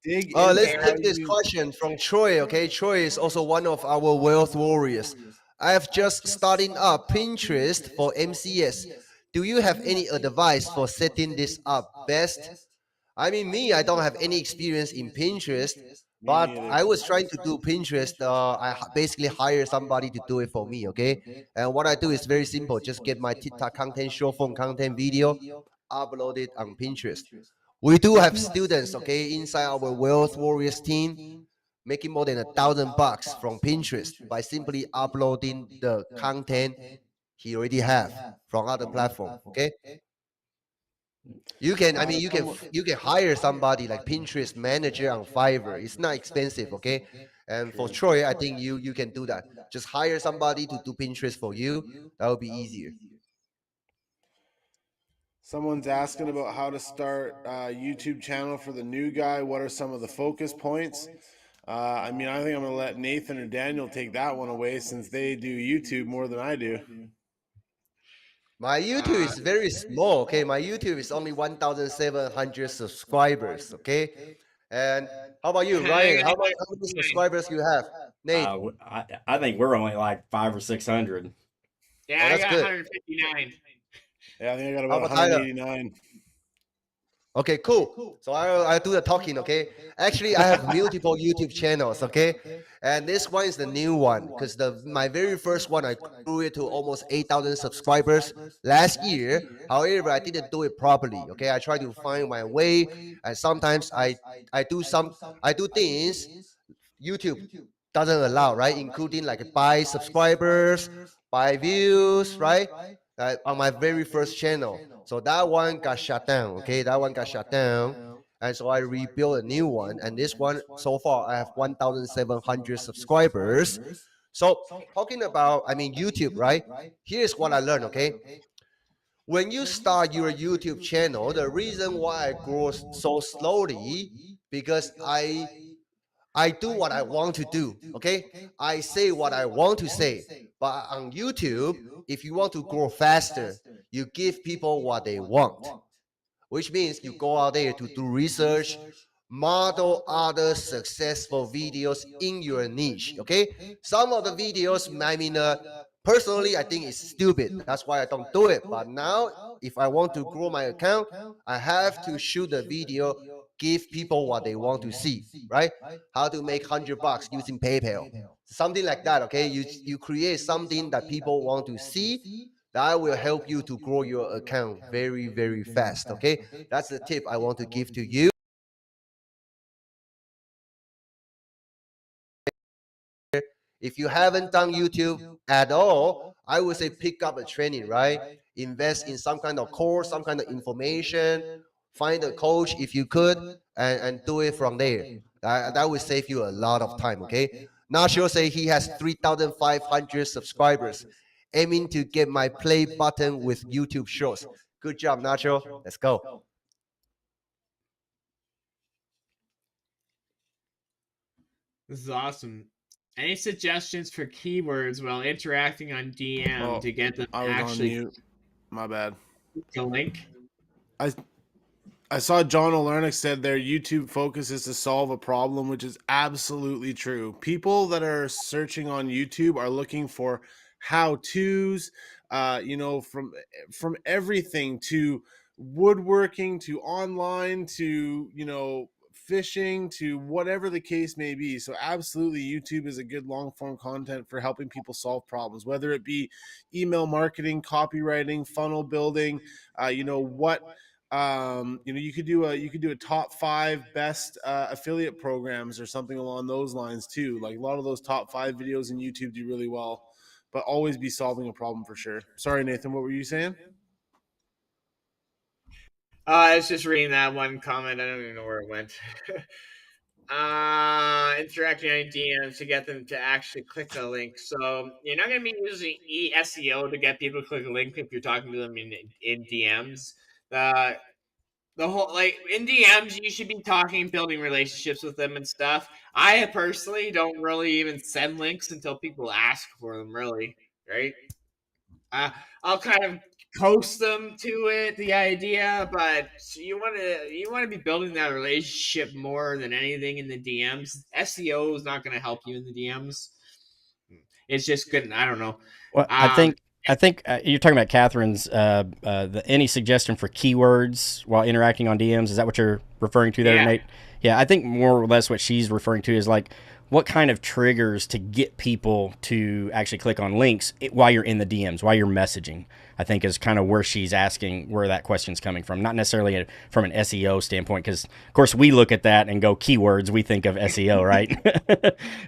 Dig Let's into take how this you- question from Troy. Okay, Troy is also one of our wealth warriors. I have just starting up Pinterest for MCS. Do you have any advice for setting this up best? I mean, me, I don't have any experience in Pinterest, but neither. I was trying to do Pinterest. Basically hire somebody to do it for me, okay? And what I do is very simple. Just get my TikTok content, short form content video, upload it on Pinterest. We do have students, okay, inside our Wealth Warriors team, making more than $1,000 from Pinterest by simply uploading the content he already have from other platform, okay? You can, I mean, you can hire somebody like Pinterest manager on Fiverr. It's not expensive, okay? And for Troy, I think you can do that. Just hire somebody to do Pinterest for you. That would be easier. Someone's asking about how to start a YouTube channel for the new guy. What are some of the focus points? I mean, I think I'm going to let Nathan or Daniel take that one away since they do YouTube more than I do. My YouTube is very small, okay? My YouTube is only 1,700 subscribers, okay? And how about you, Ryan? How many subscribers you have? Nate? I think we're only like 500 or 600. Yeah, Oh, I that's got good. 159. Yeah, I think I got How about about Tyler? 189. Okay, cool. So I do the talking, okay? Actually, I have multiple YouTube channels, okay? And this one is the new one because my very first one, I grew it to almost 8,000 subscribers last year. However, I didn't do it properly, okay? I try to find my way, and sometimes I do things YouTube doesn't allow, right? Including like buy subscribers, buy views, right? On my very first channel. So that one got shut down, okay? That one got shut down. And so I rebuilt a new one. And this one, so far, I have 1,700 subscribers. So talking about, I mean, YouTube, right? Here's what I learned, okay? When you start your YouTube channel, the reason why I grow so slowly, because I do what I want to do, okay? I say what I want to say. But on YouTube, if you want to grow faster, you give people what they want, which means you go out there to do research, model other successful videos in your niche, okay? Some of the videos, I mean, personally, I think it's stupid. That's why I don't do it. But now, if I want to grow my account, I have to shoot a video, give people what they want to see, right? How to make $100 using PayPal, something like that, okay? You create something that people want to see That will help you to grow your account very, very fast. Okay, that's the tip I want to give to you. If you haven't done YouTube at all, I would say pick up a training, right? Invest in some kind of course, some kind of information, find a coach if you could, and do it from there. That will save you a lot of time, okay? Nacho say he has 3,500 subscribers, aiming to get my play button with YouTube Shorts. Good job, Nacho. Let's go. This is awesome. Any suggestions for keywords while interacting on DM to get them I was actually on mute. My bad. a link? I saw John Olernick said their YouTube focus is to solve a problem, which is absolutely true. People that are searching on YouTube are looking for how-tos, from everything to woodworking to online to fishing to whatever the case may be. So absolutely, YouTube is a good long-form content for helping people solve problems, whether it be email marketing, copywriting, funnel building, you could do a top 5 best affiliate programs or something along those lines too. Like a lot of those top 5 videos in YouTube do really well, but always be solving a problem for sure. Sorry, Nathan, what were you saying? I was just reading that one comment. I don't even know where it went. Interacting on DMs to get them to actually click a link. So you're not going to be using SEO to get people to click a link if you're talking to them in DMs. The whole, like, in DMs, you should be talking, building relationships with them and stuff. I personally don't really even send links until people ask for them, really, right? I'll kind of coast them to it, the idea, but you want to be building that relationship more than anything in the DMs. SEO is not going to help you in the DMs. It's just good. I don't know. Well, I think you're talking about Catherine's any suggestion for keywords while interacting on DMs. Is that what you're referring to there, Yeah. Nate? Yeah, I think more or less what she's referring to is like what kind of triggers to get people to actually click on links while you're in the DMs, while you're messaging. I think is kind of where she's asking where that question's coming from, not necessarily from an SEO standpoint, because of course we look at that and go keywords, we think of SEO, right?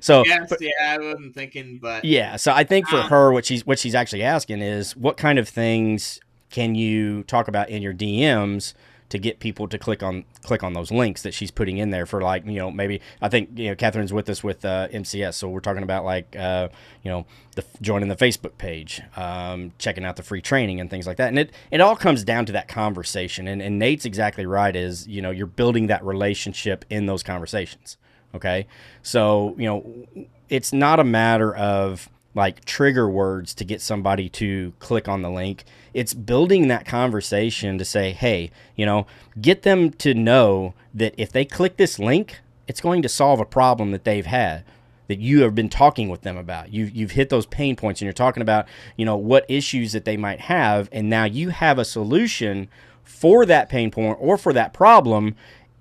So yes, yeah, I wasn't thinking, but yeah, so I think for her, what she's actually asking is what kind of things can you talk about in your DMs to get people to click on those links that she's putting in there for, like, maybe I think Catherine's with us with MCS, so we're talking about like joining the Facebook page, checking out the free training and things like that, and it all comes down to that conversation, and Nate's exactly right, is you're building that relationship in those conversations. Okay, so it's not a matter of like trigger words to get somebody to click on the link. It's building that conversation to say, hey, get them to know that if they click this link, it's going to solve a problem that they've had, that you have been talking with them about. You've hit those pain points, and you're talking about, what issues that they might have, and now you have a solution for that pain point or for that problem.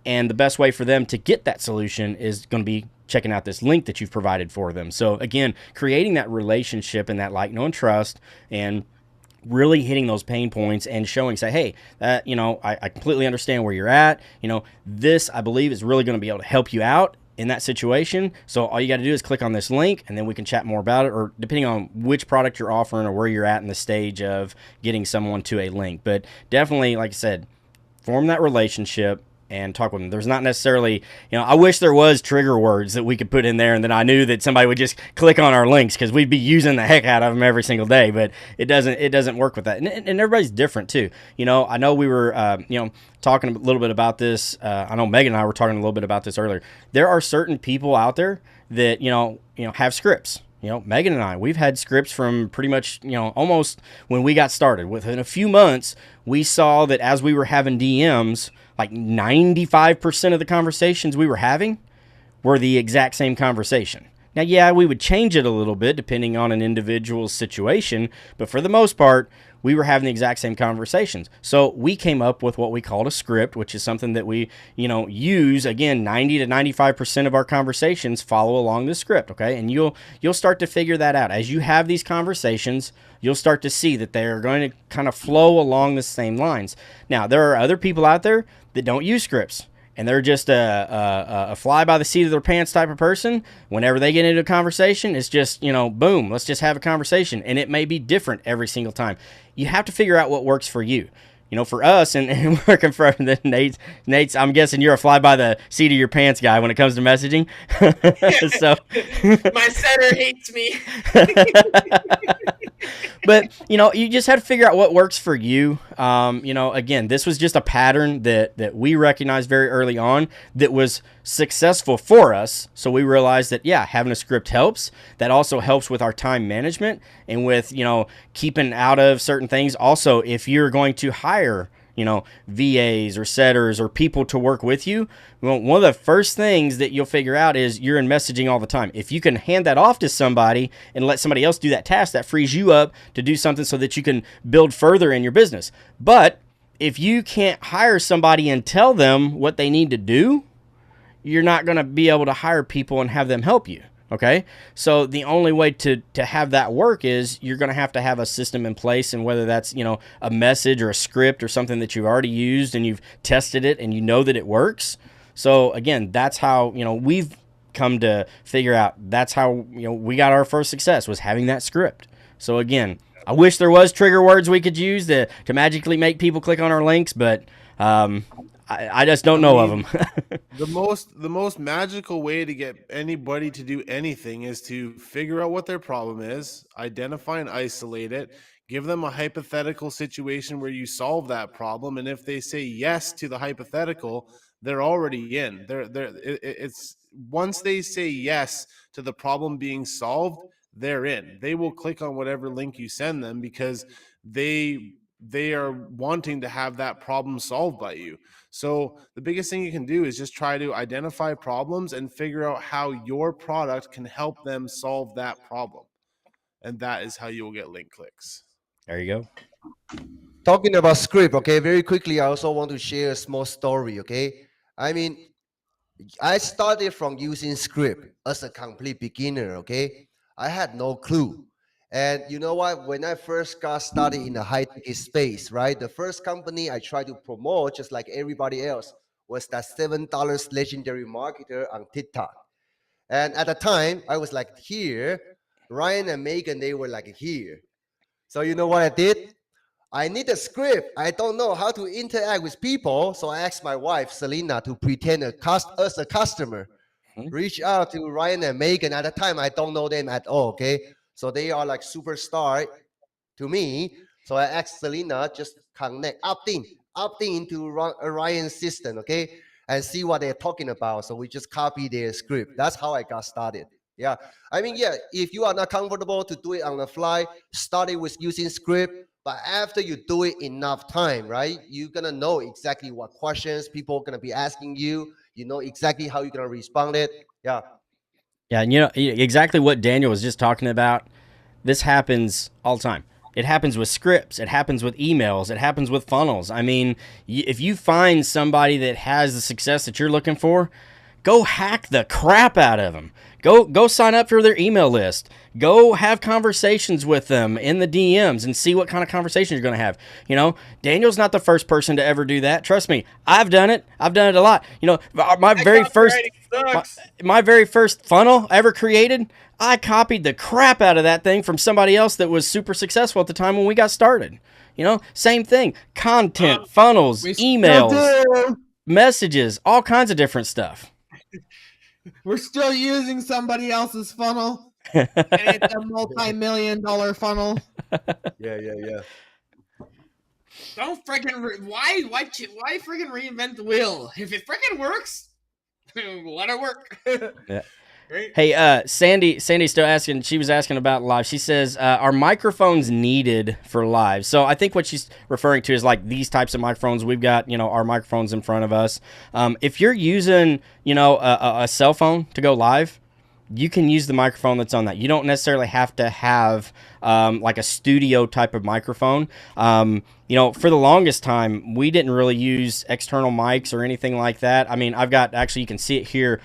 And the best way for them to get that solution is going to be checking out this link that you've provided for them. So again, creating that relationship and that like, know, and trust, and really hitting those pain points and showing, say, hey, I completely understand where you're at. This, I believe, is really going to be able to help you out in that situation. So all you got to do is click on this link, and then we can chat more about it, or depending on which product you're offering or where you're at in the stage of getting someone to a link. But definitely, like I said, form that relationship and talk with them. There's not necessarily, I wish there was trigger words that we could put in there, and then I knew that somebody would just click on our links, because we'd be using the heck out of them every single day. But it doesn't work with that, and everybody's different too. I know we were talking a little bit about this. I know Megan and I were talking a little bit about this earlier. There are certain people out there that have scripts. Megan and I, we've had scripts from pretty much, almost when we got started. Within a few months, we saw that as we were having DMs, like 95% of the conversations we were having were the exact same conversation. Now, yeah, we would change it a little bit depending on an individual's situation, but for the most part, we were having the exact same conversations. So we came up with what we called a script, which is something that we, use. Again, 90 to 95% of our conversations follow along the script, okay? And you'll start to figure that out. As you have these conversations, you'll start to see that they're going to kind of flow along the same lines. Now, there are other people out there that don't use scripts, and they're just a fly by the seat of their pants type of person. Whenever they get into a conversation, it's just, boom, let's just have a conversation. And it may be different every single time. You have to figure out what works for you. For us and working for Nate's, I'm guessing you're a fly by the seat of your pants guy when it comes to messaging. So my setter hates me. But, you just have to figure out what works for you. Again, this was just a pattern that we recognized very early on that was successful for us. So we realized that, yeah, having a script helps. That also helps with our time management and with, keeping out of certain things. Also, if you're going to hire, VAs or setters or people to work with you, well, one of the first things that you'll figure out is you're in messaging all the time. If you can hand that off to somebody and let somebody else do that task, that frees you up to do something so that you can build further in your business. But if you can't hire somebody and tell them what they need to do, you're not going to be able to hire people and have them help you. Okay, so the only way to have that work is you're going to have a system in place, and whether that's, a message or a script or something that you've already used and you've tested it and you know that it works. So again, that's how, we've come to figure out that's how, we got our first success, was having that script. So again, I wish there was trigger words we could use to magically make people click on our links, but I just don't know of them. The most magical way to get anybody to do anything is to figure out what their problem is, identify and isolate it, give them a hypothetical situation where you solve that problem, and if they say yes to the hypothetical, they're already in. It's once they say yes to the problem being solved, they're in. They will click on whatever link you send them because they are wanting to have that problem solved by you. So the biggest thing you can do is just try to identify problems and figure out how your product can help them solve that problem. And that is how you will get link clicks. There you go. Talking about script, okay, very quickly, I also want to share a small story, okay? I started from using script as a complete beginner, okay? I had no clue. And you know what? When I first got started in the high-tech space, right? The first company I tried to promote, just like everybody else, was that $7 legendary marketer on TikTok. And at the time, I was like here. Ryan and Megan, they were like here. So you know what I did? I need a script. I don't know how to interact with people. So I asked my wife, Selena, to pretend as a customer. Reach out to Ryan and Megan. At the time, I don't know them at all, okay? So they are like superstar to me. So I asked Selena, just opting into Ryan's system, okay? And see what they're talking about. So we just copy their script. That's how I got started. Yeah. If you are not comfortable to do it on the fly, start it with using script. But after you do it enough time, right, you're going to know exactly what questions people are going to be asking you. You know exactly how you're going to respond it. Yeah. Yeah, and exactly what Daniel was just talking about. This happens all the time. It happens with scripts. It happens with emails. It happens with funnels. I mean, if you find somebody that has the success that you're looking for, go hack the crap out of them. Go sign up for their email list. Go have conversations with them in the DMs and see what kind of conversation you're going to have. Daniel's not the first person to ever do that. Trust me, I've done it. I've done it a lot. My very first funnel I ever created, I copied the crap out of that thing from somebody else that was super successful at the time when we got started. Same thing. Content, funnels, emails, messages, all kinds of different stuff. We're still using somebody else's funnel, and it's a multi-million-dollar funnel. Yeah. Don't freaking why freaking reinvent the wheel? If it freaking works, let it work. Yeah. Great. Hey, Sandy's still asking. She was asking about live. She says, "Are microphones needed for live?" So I think what she's referring to is like these types of microphones. We've got our microphones in front of us. If you're using a cell phone to go live, you can use the microphone that's on that. You don't necessarily have to have like a studio type of microphone. You know, for the longest time, we didn't really use external mics or anything like that. I mean, I've got, actually, you can see it here.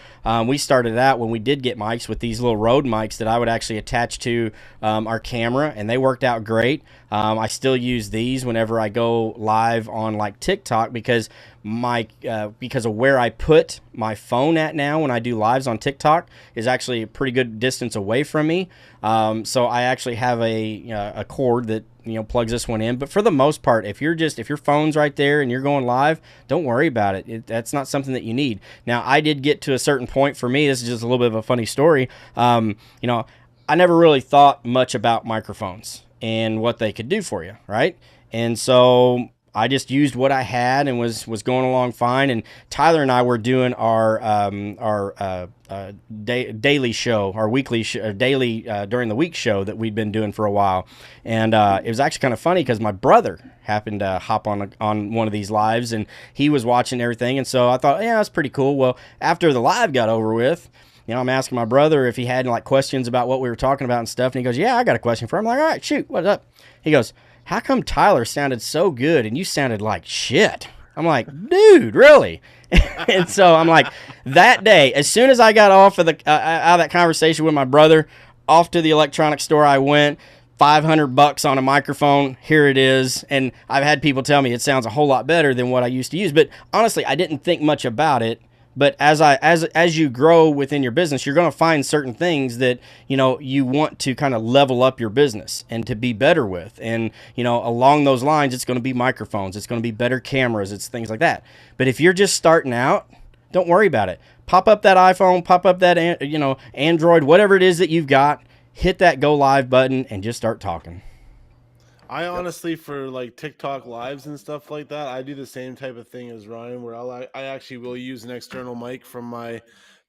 We started out when we did get mics with these little Rode mics that I would actually attach to our camera, and they worked out great. I still use these whenever I go live on like TikTok because because of where I put my phone at now when I do lives on TikTok is actually a pretty good distance away from me. So I actually have a cord that plugs this one in. But for the most part, if your phone's right there and you're going live, don't worry about it. That's not something that you need. Now, I did get to a certain point for me. This is just a little bit of a funny story. I never really thought much about microphones and what they could do for you, right? And so I just used what I had and was going along fine. And Tyler and I were doing our daily show, our weekly daily during the week show that we'd been doing for a while. And it was actually kind of funny because my brother happened to hop on one of these lives, and he was watching everything. And so I thought, yeah, that's pretty cool. Well, after the live got over with, I'm asking my brother if he had like questions about what we were talking about and stuff. And he goes, yeah, I got a question for him. I'm like, all right, shoot, what's up? He goes, how come Tyler sounded so good and you sounded like shit? I'm like, dude, really? And so I'm like, that day, as soon as I got off of out of that conversation with my brother, off to the electronics store I went. $500 on a microphone. Here it is. And I've had people tell me it sounds a whole lot better than what I used to use. But honestly, I didn't think much about it. But as you grow within your business, you're going to find certain things that, you want to kind of level up your business and to be better with. And, along those lines, it's going to be microphones. It's going to be better cameras. It's things like that. But if you're just starting out, don't worry about it. Pop up that iPhone, pop up that, Android, whatever it is that you've got, hit that go live button and just start talking. I honestly, for like TikTok lives and stuff like that, I do the same type of thing as Ryan, where I actually will use an external mic from my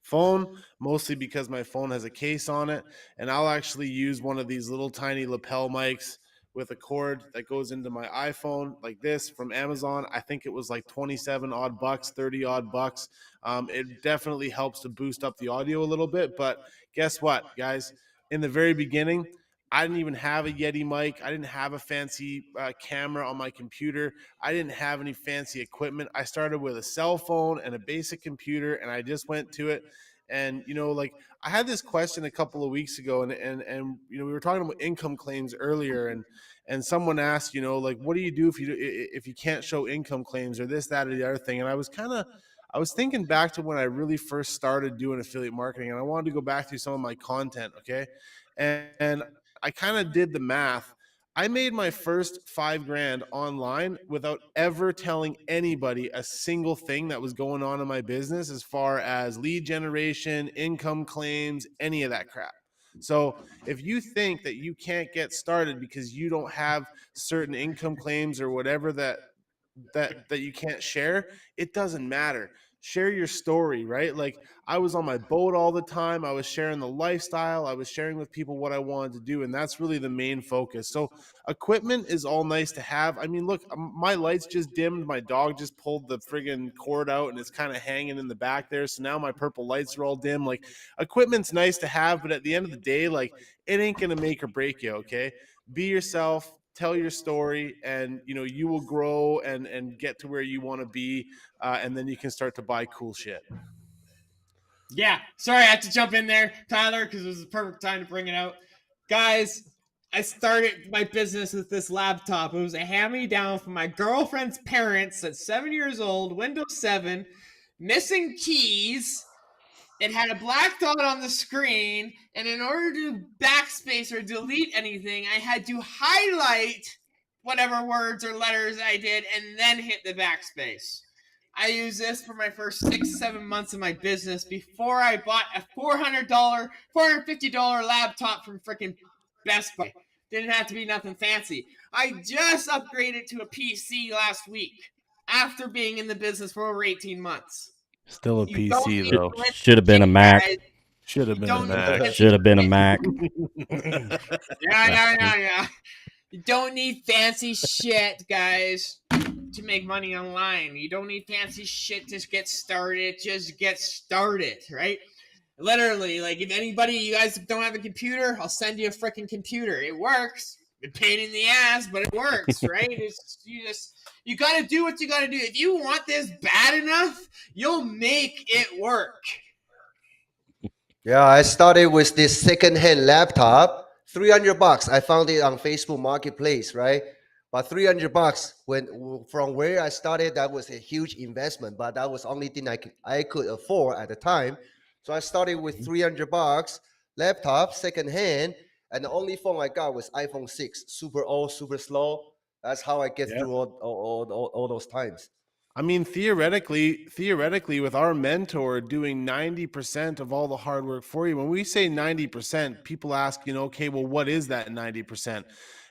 phone, mostly because my phone has a case on it, and I'll actually use one of these little tiny lapel mics with a cord that goes into my iPhone like this from Amazon. I think it was like 27 odd bucks, 30 odd bucks. It definitely helps to boost up the audio a little bit, but guess what, guys? In the very beginning, I didn't even have a Yeti mic. I didn't have a fancy camera on my computer. I didn't have any fancy equipment. I started with a cell phone and a basic computer, and I just went to it. And like I had this question a couple of weeks ago, and we were talking about income claims earlier, and someone asked, like, what do you do if you can't show income claims or this, that, or the other thing? And I was thinking back to when I really first started doing affiliate marketing, and I wanted to go back through some of my content, okay? And I kind of did the math. I made my first $5,000 online without ever telling anybody a single thing that was going on in my business as far as lead generation, income claims, any of that crap. So if you think that you can't get started because you don't have certain income claims or whatever that you can't share, it doesn't matter. Share your story, right? Like I was on my boat all the time. I was sharing the lifestyle. I was sharing with people what I wanted to do. And that's really the main focus. So equipment is all nice to have. I mean, look, my lights just dimmed. My dog just pulled the friggin' cord out and it's kind of hanging in the back there. So now my purple lights are all dim. Like equipment's nice to have, but at the end of the day, like it ain't going to make or break you. Okay. Be yourself. Tell your story, and you will grow and get to where you want to be, and then you can start to buy cool shit. Yeah, sorry I had to jump in there, Tyler, because it was the perfect time to bring it out. Guys, I started my business with this laptop. It was a hand-me-down from my girlfriend's parents at 7 years old, Windows 7, missing keys. It had a black dot on the screen, and in order to backspace or delete anything, I had to highlight whatever words or letters I did and then hit the backspace. I used this for my first 6-7 months of my business before I bought a $450 laptop from freaking Best Buy. Didn't have to be nothing fancy. I just upgraded to a PC last week after being in the business for over 18 months. Still a PC though. Should have been a Mac. Should have been a Mac. Should have been a Mac. Yeah. You don't need fancy shit, guys, to make money online. You don't need fancy shit to get started. Just get started, right? Literally, like if anybody, you guys don't have a computer, I'll send you a freaking computer. It works. A pain in the ass, but it works, right? It's you gotta do what you gotta do. If you want this bad enough, you'll make it work. Yeah, I started with this second-hand laptop, 300 bucks. I found it on Facebook Marketplace, right? But 300 bucks from where I started, that was a huge investment, but that was only thing I could afford at the time. So I started with 300 bucks laptop, second hand, and the only phone I got was iPhone 6, super old, super slow. That's how I get Yep. through all those times. I mean, theoretically, with our mentor doing 90% of all the hard work for you, when we say 90%, people ask, okay, well, what is that 90%?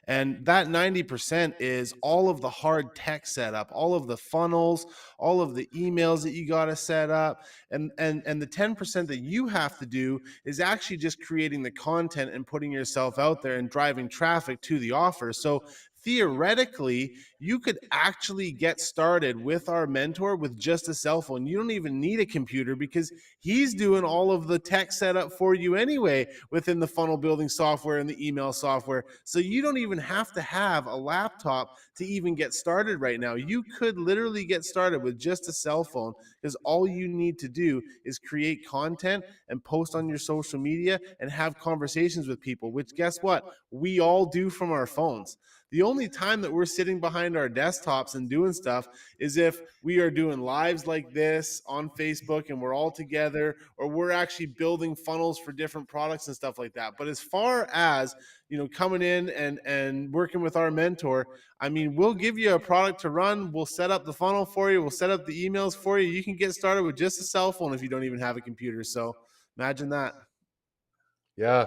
And that 90% is all of the hard tech setup, all of the funnels, all of the emails that you got to set up. And the 10% that you have to do is actually just creating the content and putting yourself out there and driving traffic to the offer. So theoretically, you could actually get started with our mentor with just a cell phone. You don't even need a computer because he's doing all of the tech setup for you anyway within the funnel building software and the email software. So you don't even have to have a laptop to even get started right now. You could literally get started with just a cell phone because all you need to do is create content and post on your social media and have conversations with people, which guess what? We all do from our phones. The only time that we're sitting behind our desktops and doing stuff is if we are doing lives like this on Facebook and we're all together, or we're actually building funnels for different products and stuff like that. But as far as coming in and working with our mentor, I mean, we'll give you a product to run. We'll set up the funnel for you. We'll set up the emails for you. You can get started with just a cell phone if you don't even have a computer. So imagine that. Yeah.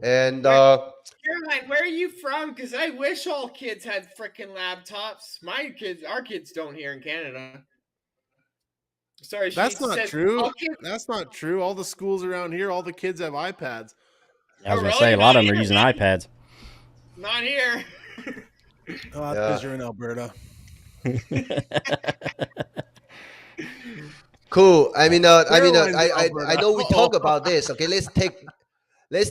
And Caroline, where are you from? Because I wish all kids had freaking laptops. Our kids don't here in Canada. Sorry, That's not true. Kids, That's not true. All the schools around here, all the kids have iPads. I was Oh, gonna really? say a lot Not of them are here, using man. iPads. not here. Oh, that's Yeah. because you're in Alberta. Cool. Caroline's in I Alberta. know we talk about this. Okay, let's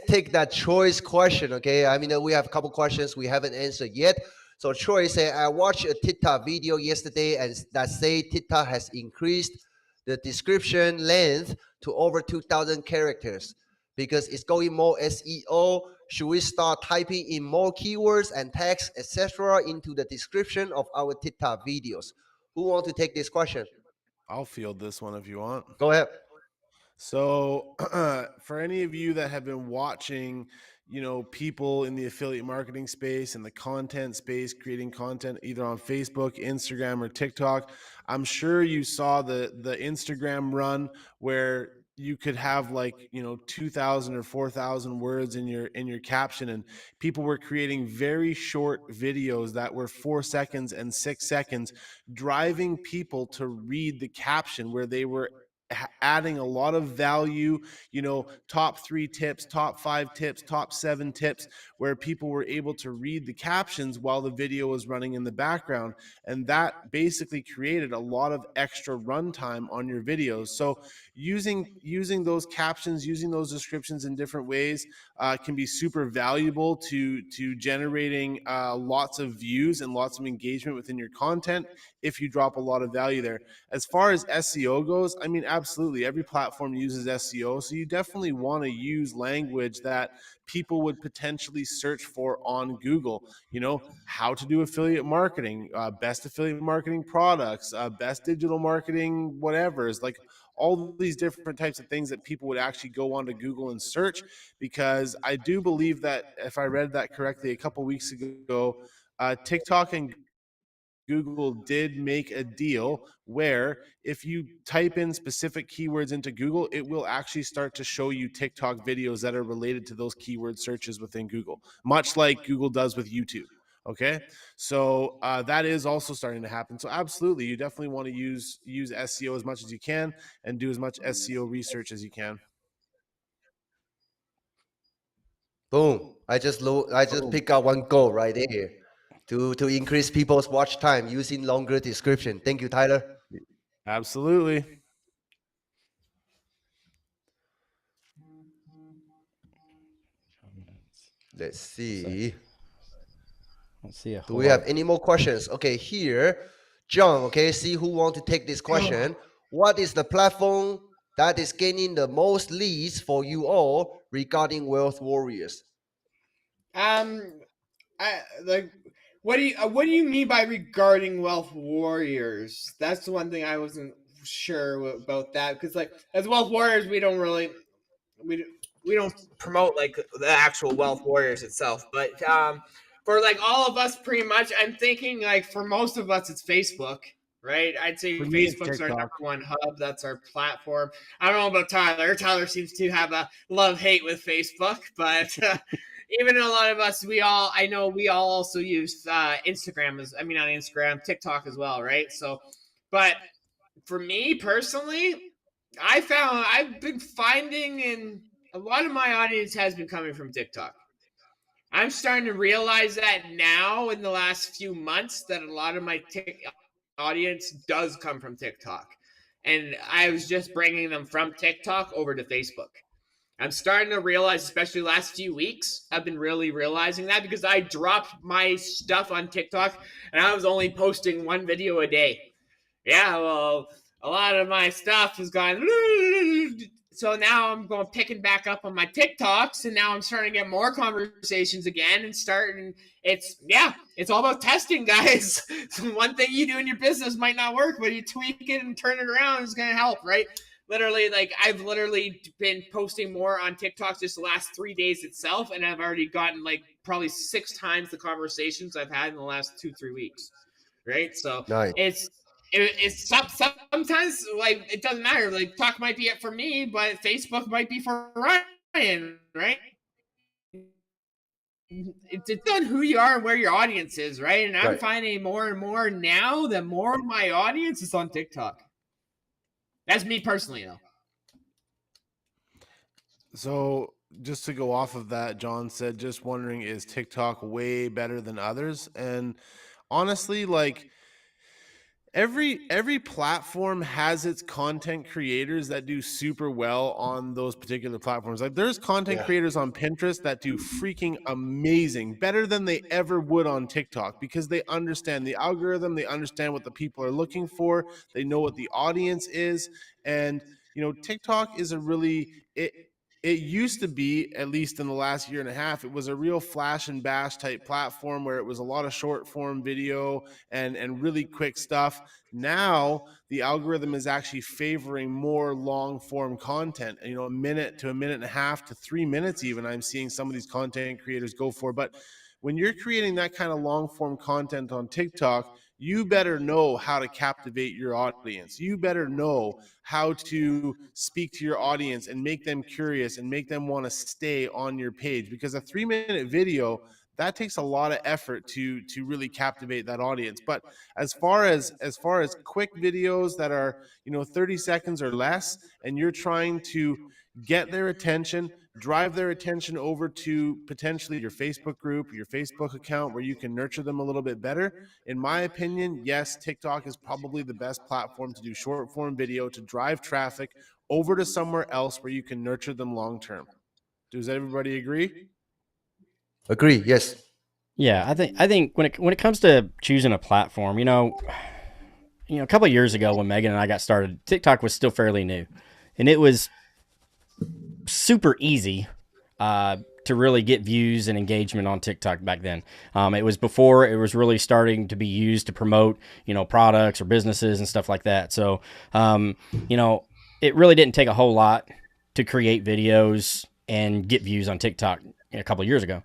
take that choice question. Okay, we have a couple questions we haven't answered yet. So Troy said, I watched a TikTok video yesterday and that say TikTok has increased the description length to over 2,000 characters because it's going more SEO. Should we start typing in more keywords and text, etc., into the description of our TikTok videos? Who want to take this question? I'll field this one if you want. Go ahead. So, for any of you that have been watching, people in the affiliate marketing space and the content space, creating content either on Facebook, Instagram, or TikTok, I'm sure you saw the Instagram run where you could have 2,000 or 4,000 words in your caption, and people were creating very short videos that were 4 seconds and 6 seconds, driving people to read the caption where they were adding a lot of value, top 3 tips, top 5 tips, top 7 tips, where people were able to read the captions while the video was running in the background. And that basically created a lot of extra runtime on your videos. So using those captions, using those descriptions in different ways can be super valuable to generating lots of views and lots of engagement within your content if you drop a lot of value there. As far as SEO goes, I mean, absolutely. Every platform uses SEO. So you definitely want to use language that people would potentially search for on Google. How to do affiliate marketing, best affiliate marketing products, best digital marketing, whatever. Is like all these different types of things that people would actually go onto Google and search, because I do believe that, if I read that correctly a couple weeks ago, TikTok and Google did make a deal where if you type in specific keywords into Google, it will actually start to show you TikTok videos that are related to those keyword searches within Google, much like Google does with YouTube. Okay, so that is also starting to happen. So absolutely, you definitely want to use SEO as much as you can and do as much SEO research as you can. Boom. I just pick out one goal right there to increase people's watch time using longer description. Thank you, Tyler. Absolutely. Let's see. Let's see. Do we have any more questions? Okay, here, John. Okay, see who want to take this question. What is the platform that is gaining the most leads for you all regarding Wealth Warriors? I like. What do you mean by regarding Wealth Warriors? That's the one thing I wasn't sure about that, because like as Wealth Warriors, we don't really we don't promote like the actual Wealth Warriors itself, but for like all of us, pretty much, I'm thinking like for most of us, it's Facebook. Right, I'd say For me, it's Facebook's our TikTok. number one hub. That's our platform. I don't know about Tyler. Tyler seems to have a love-hate with Facebook, but even a lot of us, I know we all also use Instagram not Instagram, TikTok as well, right? So, but for me personally, I've been finding, and a lot of my audience has been coming from TikTok. I'm starting to realize that now in the last few months that a lot of my audience does come from TikTok. And I was just bringing them from TikTok over to Facebook. I'm starting to realize, especially last few weeks, I've been really realizing that, because I dropped my stuff on TikTok and I was only posting one video a day. Yeah, well, a lot of my stuff has gone. So now I'm going picking back up on my TikToks, and now I'm starting to get more conversations again, and it's all about testing, guys. So one thing you do in your business might not work, but you tweak it and turn it around, it's going to help, right? Literally, like I've literally been posting more on TikTok just the last 3 days itself, and I've already gotten like probably 6 times the conversations I've had in the last 2-3 weeks, right? So Nice. it's sometimes like it doesn't matter. Like talk might be it for me, but Facebook might be for Ryan, right? It's on who you are and where your audience is, right? And I'm Right. finding more and more now that more of my audience is on TikTok. That's me personally, though. So just to go off of that, John said, just wondering, is TikTok way better than others? And honestly, like every platform has its content creators that do super well on those particular platforms. Like there's content Yeah. creators on Pinterest that do freaking amazing, better than they ever would on TikTok, because they understand the algorithm, they understand what the people are looking for, they know what the audience is. And TikTok is it used to be, at least in the last year and a half, it was a real flash and bash type platform where it was a lot of short form video and really quick stuff. Now the algorithm is actually favoring more long form content, a minute to a minute and a half to 3 minutes even, I'm seeing some of these content creators go for. But when you're creating that kind of long form content on TikTok, you better know how to captivate your audience. You better know how to speak to your audience and make them curious and make them want to stay on your page, because a 3-minute video, that takes a lot of effort to really captivate that audience. But as far as quick videos that are 30 seconds or less, and you're trying to get their attention, drive their attention over to potentially your Facebook group, your Facebook account, where you can nurture them a little bit better, in my opinion, yes, TikTok is probably the best platform to do short form video, to drive traffic over to somewhere else where you can nurture them long term. Does everybody agree? Agree. Yes. Yeah, I think when it comes to choosing a platform, a couple of years ago when Megan and I got started, TikTok was still fairly new, and it was super easy to really get views and engagement on TikTok back then. It was before it was really starting to be used to promote, products or businesses and stuff like that. So, it really didn't take a whole lot to create videos and get views on TikTok a couple of years ago.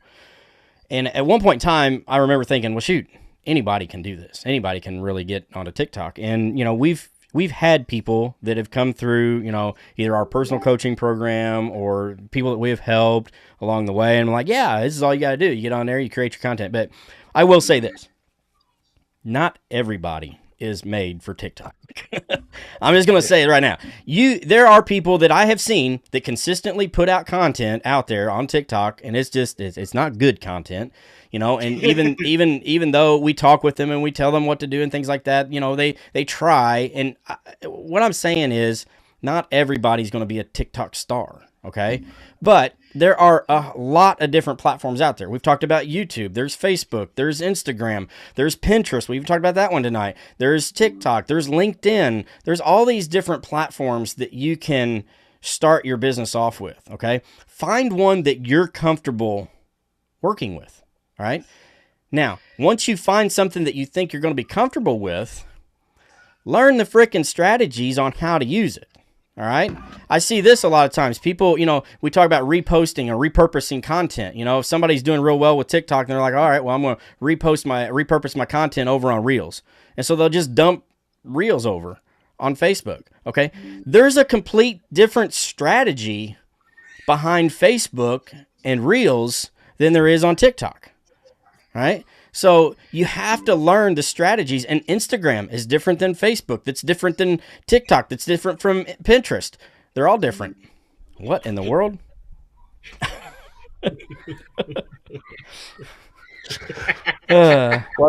And at one point in time, I remember thinking, well, shoot, anybody can do this. Anybody can really get onto TikTok. And, we've had people that have come through, either our personal coaching program or people that we have helped along the way. And I'm like, yeah, this is all you got to do. You get on there, you create your content. But I will say this, not everybody is made for TikTok. I'm just going to say it right now. There are people that I have seen that consistently put out content out there on TikTok, and it's not good content, and even though we talk with them and we tell them what to do and things like that, they try. And what I'm saying is, not everybody's going to be a TikTok star. Okay. But there are a lot of different platforms out there. We've talked about YouTube, there's Facebook, there's Instagram, there's Pinterest. We've talked about that one tonight. There's TikTok, there's LinkedIn, there's all these different platforms that you can start your business off with. Okay. Find one that you're comfortable working with. All right. Now, once you find something that you think you're going to be comfortable with, learn the frickin' strategies on how to use it. All right. I see this a lot of times. People, we talk about reposting or repurposing content. If somebody's doing real well with TikTok, they're like, all right, well, I'm going to repurpose my content over on Reels. And so they'll just dump Reels over on Facebook. Okay. There's a complete different strategy behind Facebook and Reels than there is on TikTok. All right. So you have to learn the strategies, and Instagram is different than Facebook. That's different than TikTok. That's different from Pinterest. They're all different. What in the world? 1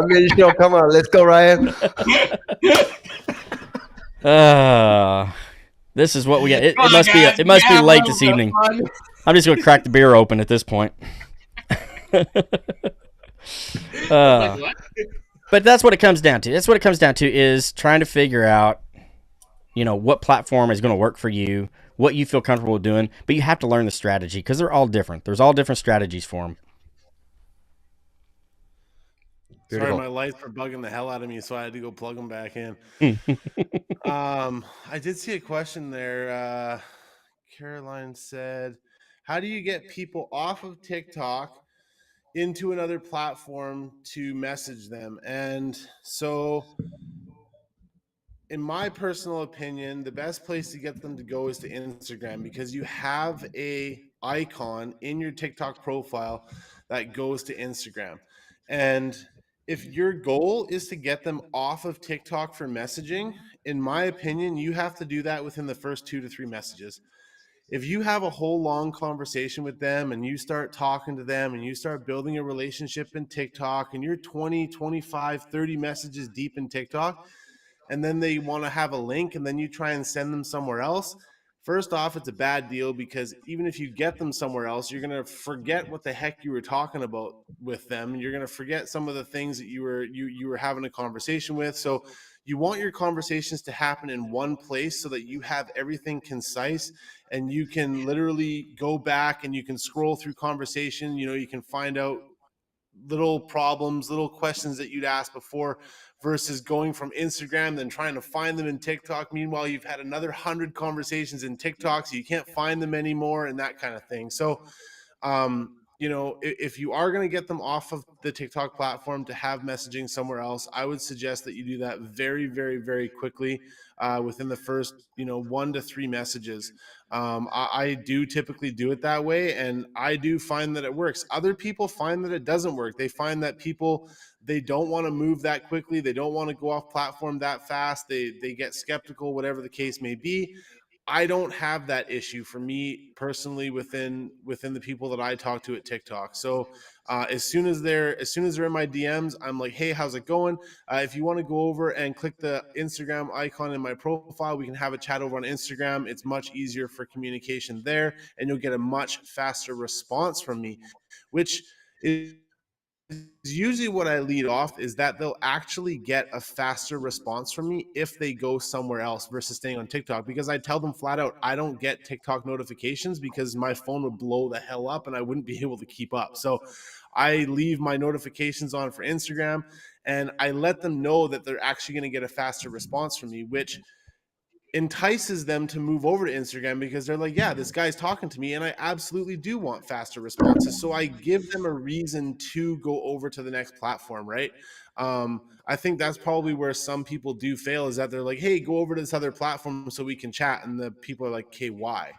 minute show. Come on, let's go, Ryan. This is what we got. It must be late this evening. I'm just gonna crack the beer open at this point. But that's what it comes down to. That's what it comes down to, is trying to figure out, what platform is going to work for you, what you feel comfortable doing. But you have to learn the strategy, because they're all different. There's all different strategies for them. Sorry, my lights were bugging the hell out of me, so I had to go plug them back in. I did see a question there. Caroline said, how do you get people off of TikTok into another platform to message them? And so, in my personal opinion, the best place to get them to go is to Instagram, because you have a icon in your TikTok profile that goes to Instagram. And if your goal is to get them off of TikTok for messaging, in my opinion, you have to do that within the first 2 to 3 messages. If you have a whole long conversation with them and you start talking to them and you start building a relationship in TikTok, and you're 20, 25, 30 messages deep in TikTok, and then they want to have a link, and then you try and send them somewhere else, first off, it's a bad deal, because even if you get them somewhere else, you're going to forget what the heck you were talking about with them. You're going to forget some of the things that you were having a conversation with. So you want your conversations to happen in one place so that you have everything concise, and you can literally go back and you can scroll through conversation. You can find out little problems, little questions that you'd asked before, versus going from Instagram, then trying to find them in TikTok. Meanwhile, you've had another 100 conversations in TikTok, so you can't find them anymore, and that kind of thing. So, if you are going to get them off of the TikTok platform to have messaging somewhere else, I would suggest that you do that very, very, very quickly, within the first, 1 to 3 messages. I do typically do it that way, and I do find that it works. Other people find that it doesn't work. They find that they don't want to move that quickly. They don't want to go off platform that fast. They get skeptical, whatever the case may be. I don't have that issue, for me personally, within the people that I talk to at TikTok. So as soon as they're in my DMs, I'm like, hey, how's it going? If you want to go over and click the Instagram icon in my profile, we can have a chat over on Instagram. It's much easier for communication there, and you'll get a much faster response from me, which is usually what I lead off, is that they'll actually get a faster response from me if they go somewhere else versus staying on TikTok, because I tell them flat out, I don't get TikTok notifications, because my phone would blow the hell up and I wouldn't be able to keep up. So I leave my notifications on for Instagram, and I let them know that they're actually going to get a faster response from me, which entices them to move over to Instagram, because they're like, yeah, this guy's talking to me and I absolutely do want faster responses. So I give them a reason to go over to the next platform, right? I think that's probably where some people do fail, is that they're like, hey, go over to this other platform so we can chat. And the people are like, okay, why?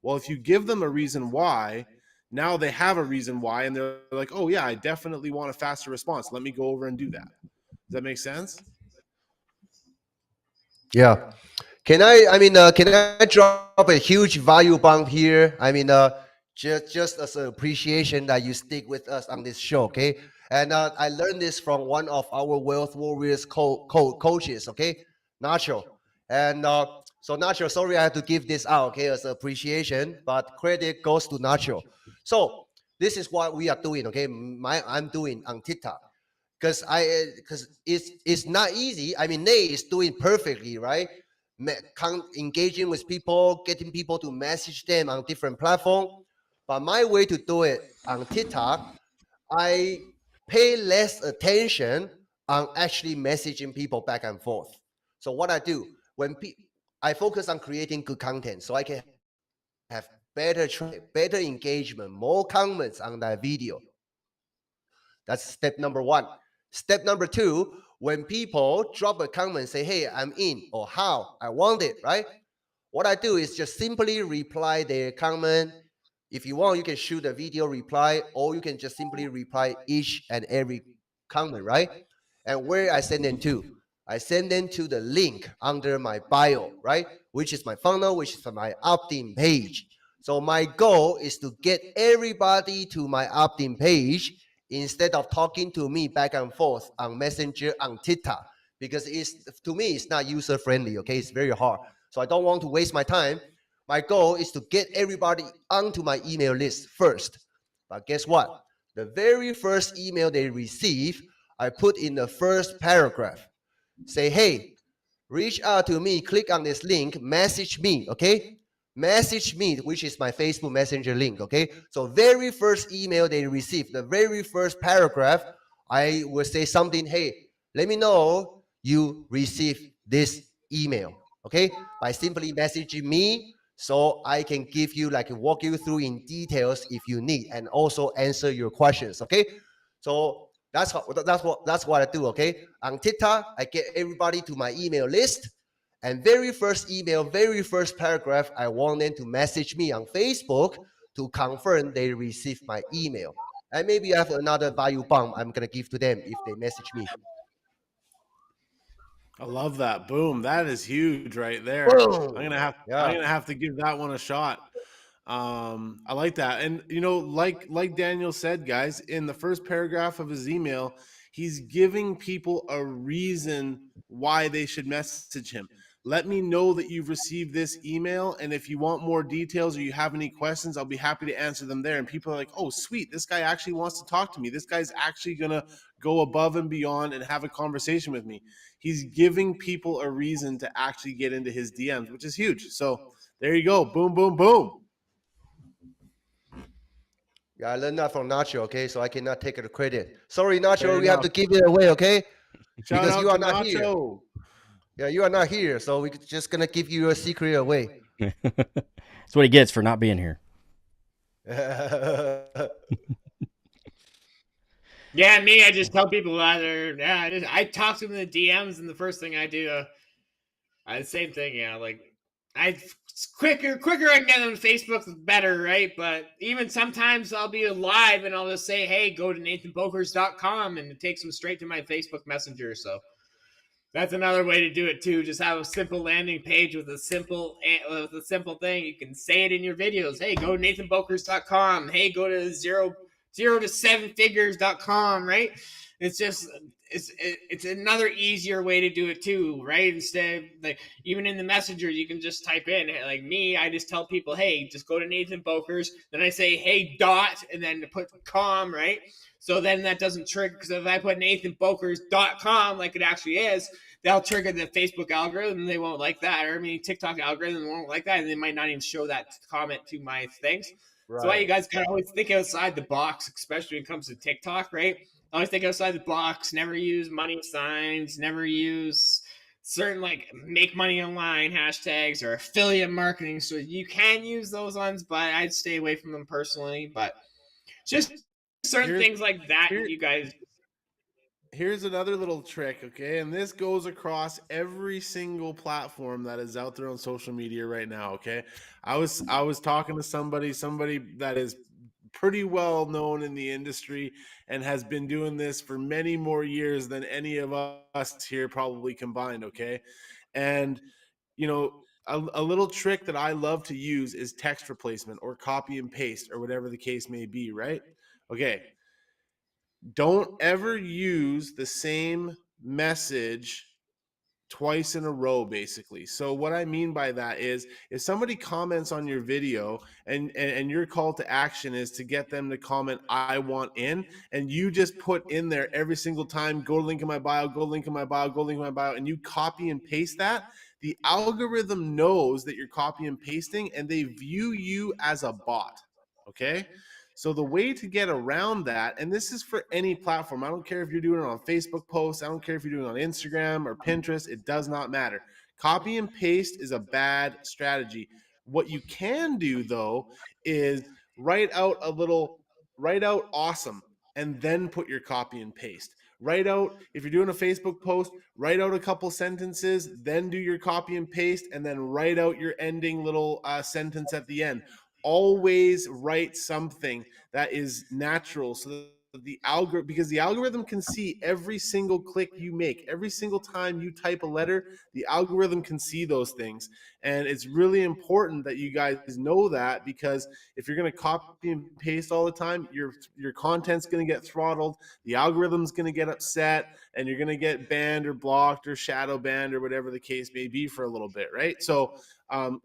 Well, if you give them a reason why, now they have a reason why, and they're like, oh yeah, I definitely want a faster response. Let me go over and do that. Does that make sense? Yeah. Can I drop a huge value bomb here? Just as an appreciation that you stick with us on this show, okay? And I learned this from one of our Wealth Warriors coaches, okay? Nacho. And So Nacho, sorry I have to give this out, okay, as appreciation, but credit goes to Nacho. So this is what we are doing, okay? I'm doing on TikTok because it's not easy. I mean, Nate is doing perfectly, right? Engaging with people, getting people to message them on different platform. But my way to do it on TikTok, I pay less attention on actually messaging people back and forth. So what I do I focus on creating good content, so I can have better traffic, better engagement, more comments on that video. That's step number one. Step number two, when people drop a comment, say, hey, I'm in, or how, I want it, right? What I do is just simply reply their comment. If you want, you can shoot a video reply, or you can just simply reply each and every comment, right? And where I send them to? I send them to the link under my bio, right? Which is my funnel, which is my opt-in page. So my goal is to get everybody to my opt-in page instead of talking to me back and forth on Messenger, on TikTok, because to me it's not user friendly. Okay, it's very hard. So I don't want to waste my time. My goal is to get everybody onto my email list first. But guess what? The very first email they receive, I put in the first paragraph. Say, hey, reach out to me, click on this link, message me, okay? Message me, which is my Facebook Messenger link, okay? So very first email they receive, the very first paragraph, I will say something, hey, let me know you receive this email, okay? By simply messaging me, so I can give you, like, walk you through in details if you need, and also answer your questions, okay? So that's what I do, okay? On TikTok, I get everybody to my email list. And very first email, very first paragraph, I want them to message me on Facebook to confirm they received my email. And maybe I have another value bomb I'm gonna give to them if they message me. I love that. Boom. That is huge right there. Boom. I'm Yeah. gonna have to give that one a shot. I like that. And like Daniel said, guys, in the first paragraph of his email, he's giving people a reason why they should message him. Let me know that you've received this email, and if you want more details or you have any questions, I'll be happy to answer them there. And people are like, oh, sweet, this guy actually wants to talk to me. This guy's actually gonna go above and beyond and have a conversation with me. He's giving people a reason to actually get into his DMs, which is huge. So there you go. Boom, boom, boom. Yeah, I learned that from Nacho, okay? So I cannot take the credit. Sorry, Nacho, Fair we have to enough. give it away, okay? Shout Because out you to are not here. Nacho. Yeah, you are not here, so we're just gonna give you a secret away. That's what he gets for not being here. Yeah, me, I just tell people either. Yeah, I talk to them in the DMs, and the first thing I do, same thing. Yeah, like quicker I can get them on Facebook, the better, right? But even sometimes I'll be live and I'll just say, hey, go to nathanbokers.com, and it takes them straight to my Facebook Messenger. So that's another way to do it too. Just have a simple landing page with a simple thing. You can say it in your videos. Hey, go to nathanbokers.com. Hey, go to zero to seven figures.com, right? It's just it's another easier way to do it too, right? Instead of, like, even in the messenger, you can just type in, like me, I just tell people, hey, just go to Nathan Bokers. Then I say, hey, dot, and then put com, right? So then that doesn't trigger, because if I put nathanbokers.com like it actually is, they'll trigger the Facebook algorithm. They won't like that. Or I mean, TikTok algorithm won't like that, and they might not even show that comment to my things. Right. So why you guys gotta always think outside the box, especially when it comes to TikTok, right? Always think outside the box. Never use money signs. Never use certain, like, make money online hashtags or affiliate marketing. So you can use those ones, but I'd stay away from them personally. But just certain things like that, you guys. Here's another little trick, okay? And this goes across every single platform that is out there on social media right now, okay? I was talking to somebody that is pretty well known in the industry and has been doing this for many more years than any of us here probably combined, okay? And a little trick that I love to use is text replacement or copy and paste or whatever the case may be, right? Okay. Don't ever use the same message twice in a row, basically. So what I mean by that is if somebody comments on your video and your call to action is to get them to comment I want in, and you just put in there every single time, go link in my bio, go link in my bio, go link in my bio, and you copy and paste that, the algorithm knows that you're copy and pasting and they view you as a bot. Okay. So the way to get around that, and this is for any platform, I don't care if you're doing it on Facebook posts, I don't care if you're doing it on Instagram or Pinterest, it does not matter. Copy and paste is a bad strategy. What you can do though is write out awesome and then put your copy and paste. Write out, if you're doing a Facebook post, write out a couple sentences, then do your copy and paste, and then write out your ending little sentence at the end. Always write something that is natural so that the algorithm, because the algorithm can see every single click you make, every single time you type a letter, the algorithm can see those things. And it's really important that you guys know that, because if you're going to copy and paste all the time, your content's going to get throttled, the algorithm's going to get upset, and you're going to get banned or blocked or shadow banned or whatever the case may be for a little bit, right? So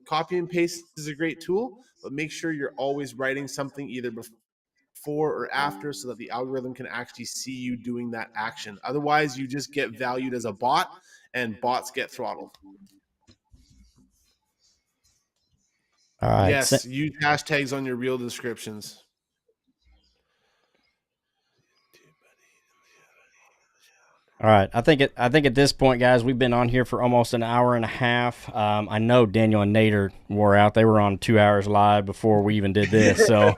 copy and paste is a great tool, but make sure you're always writing something either before or after so that the algorithm can actually see you doing that action. Otherwise, you just get valued as a bot and bots get throttled. All right. Yes, use hashtags on your reel descriptions. All right. I think at this point, guys, we've been on here for almost an hour and a half. I know Daniel and Nader wore out. They were on 2 hours live before we even did this. So,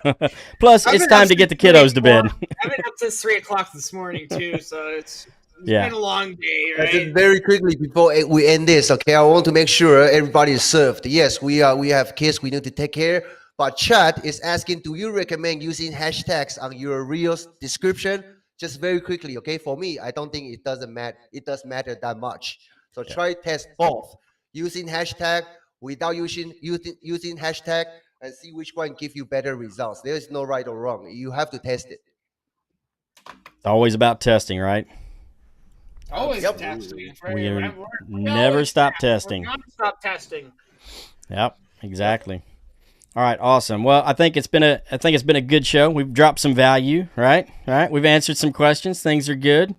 plus it's time to get the kiddos to bed. I've been up since 3 o'clock this morning too, so it's been a long day, right? Just very quickly before we end this, okay, I want to make sure everybody is served. Yes, we have kids we need to take care, but chat is asking, do you recommend using hashtags on your reels description? Just very quickly, okay? For me, I don't think it doesn't matter. It does matter that much. So try test both, using hashtag without using hashtag, and see which one give you better results. There is no right or wrong. You have to test it. It's always about testing, right? Always testing. We never stop testing. We're not stop testing. Yep, exactly. All right, awesome. Well, I think it's been a good show. We've dropped some value, right? All right, we've answered some questions. Things are good.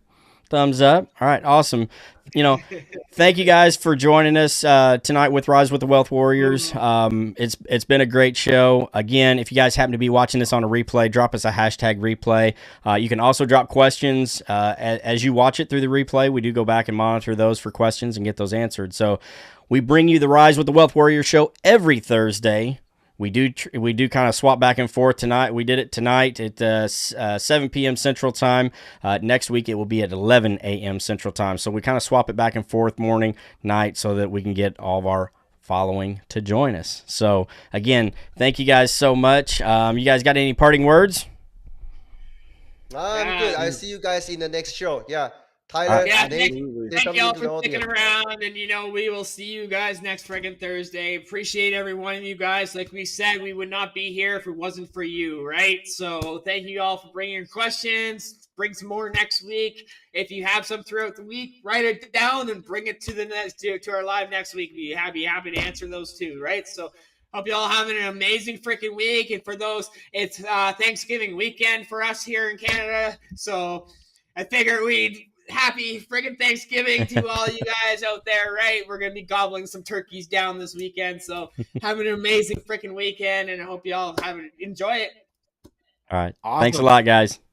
Thumbs up. All right, awesome. Thank you guys for joining us tonight with Rise with the Wealth Warriors. It's been a great show. Again, if you guys happen to be watching this on a replay, drop us a hashtag replay. You can also drop questions as you watch it through the replay. We do go back and monitor those for questions and get those answered. So we bring you the Rise with the Wealth Warriors show every Thursday. We do kind of swap back and forth tonight. We did it tonight at 7 p.m. Central Time. Next week it will be at 11 a.m. Central Time. So we kind of swap it back and forth morning, night, so that we can get all of our following to join us. So again, thank you guys so much. You guys got any parting words? I'm good. I see you guys in the next show. Yeah. Tyler, thank y'all for sticking around, and we will see you guys next friggin' Thursday. Appreciate every one of you guys. Like we said, we would not be here if it wasn't for you, right? So thank you all for bringing your questions. Bring some more next week. If you have some throughout the week, write it down and bring it to the next to our live next week. Be happy to answer those too, right? So hope you all having an amazing freaking week. And for those, it's Thanksgiving weekend for us here in Canada. So I figure we'd happy friggin' Thanksgiving to all you guys out there, right? We're going to be gobbling some turkeys down this weekend. So have an amazing freaking weekend, and I hope you all enjoy it. All right. Awesome. Thanks a lot, guys.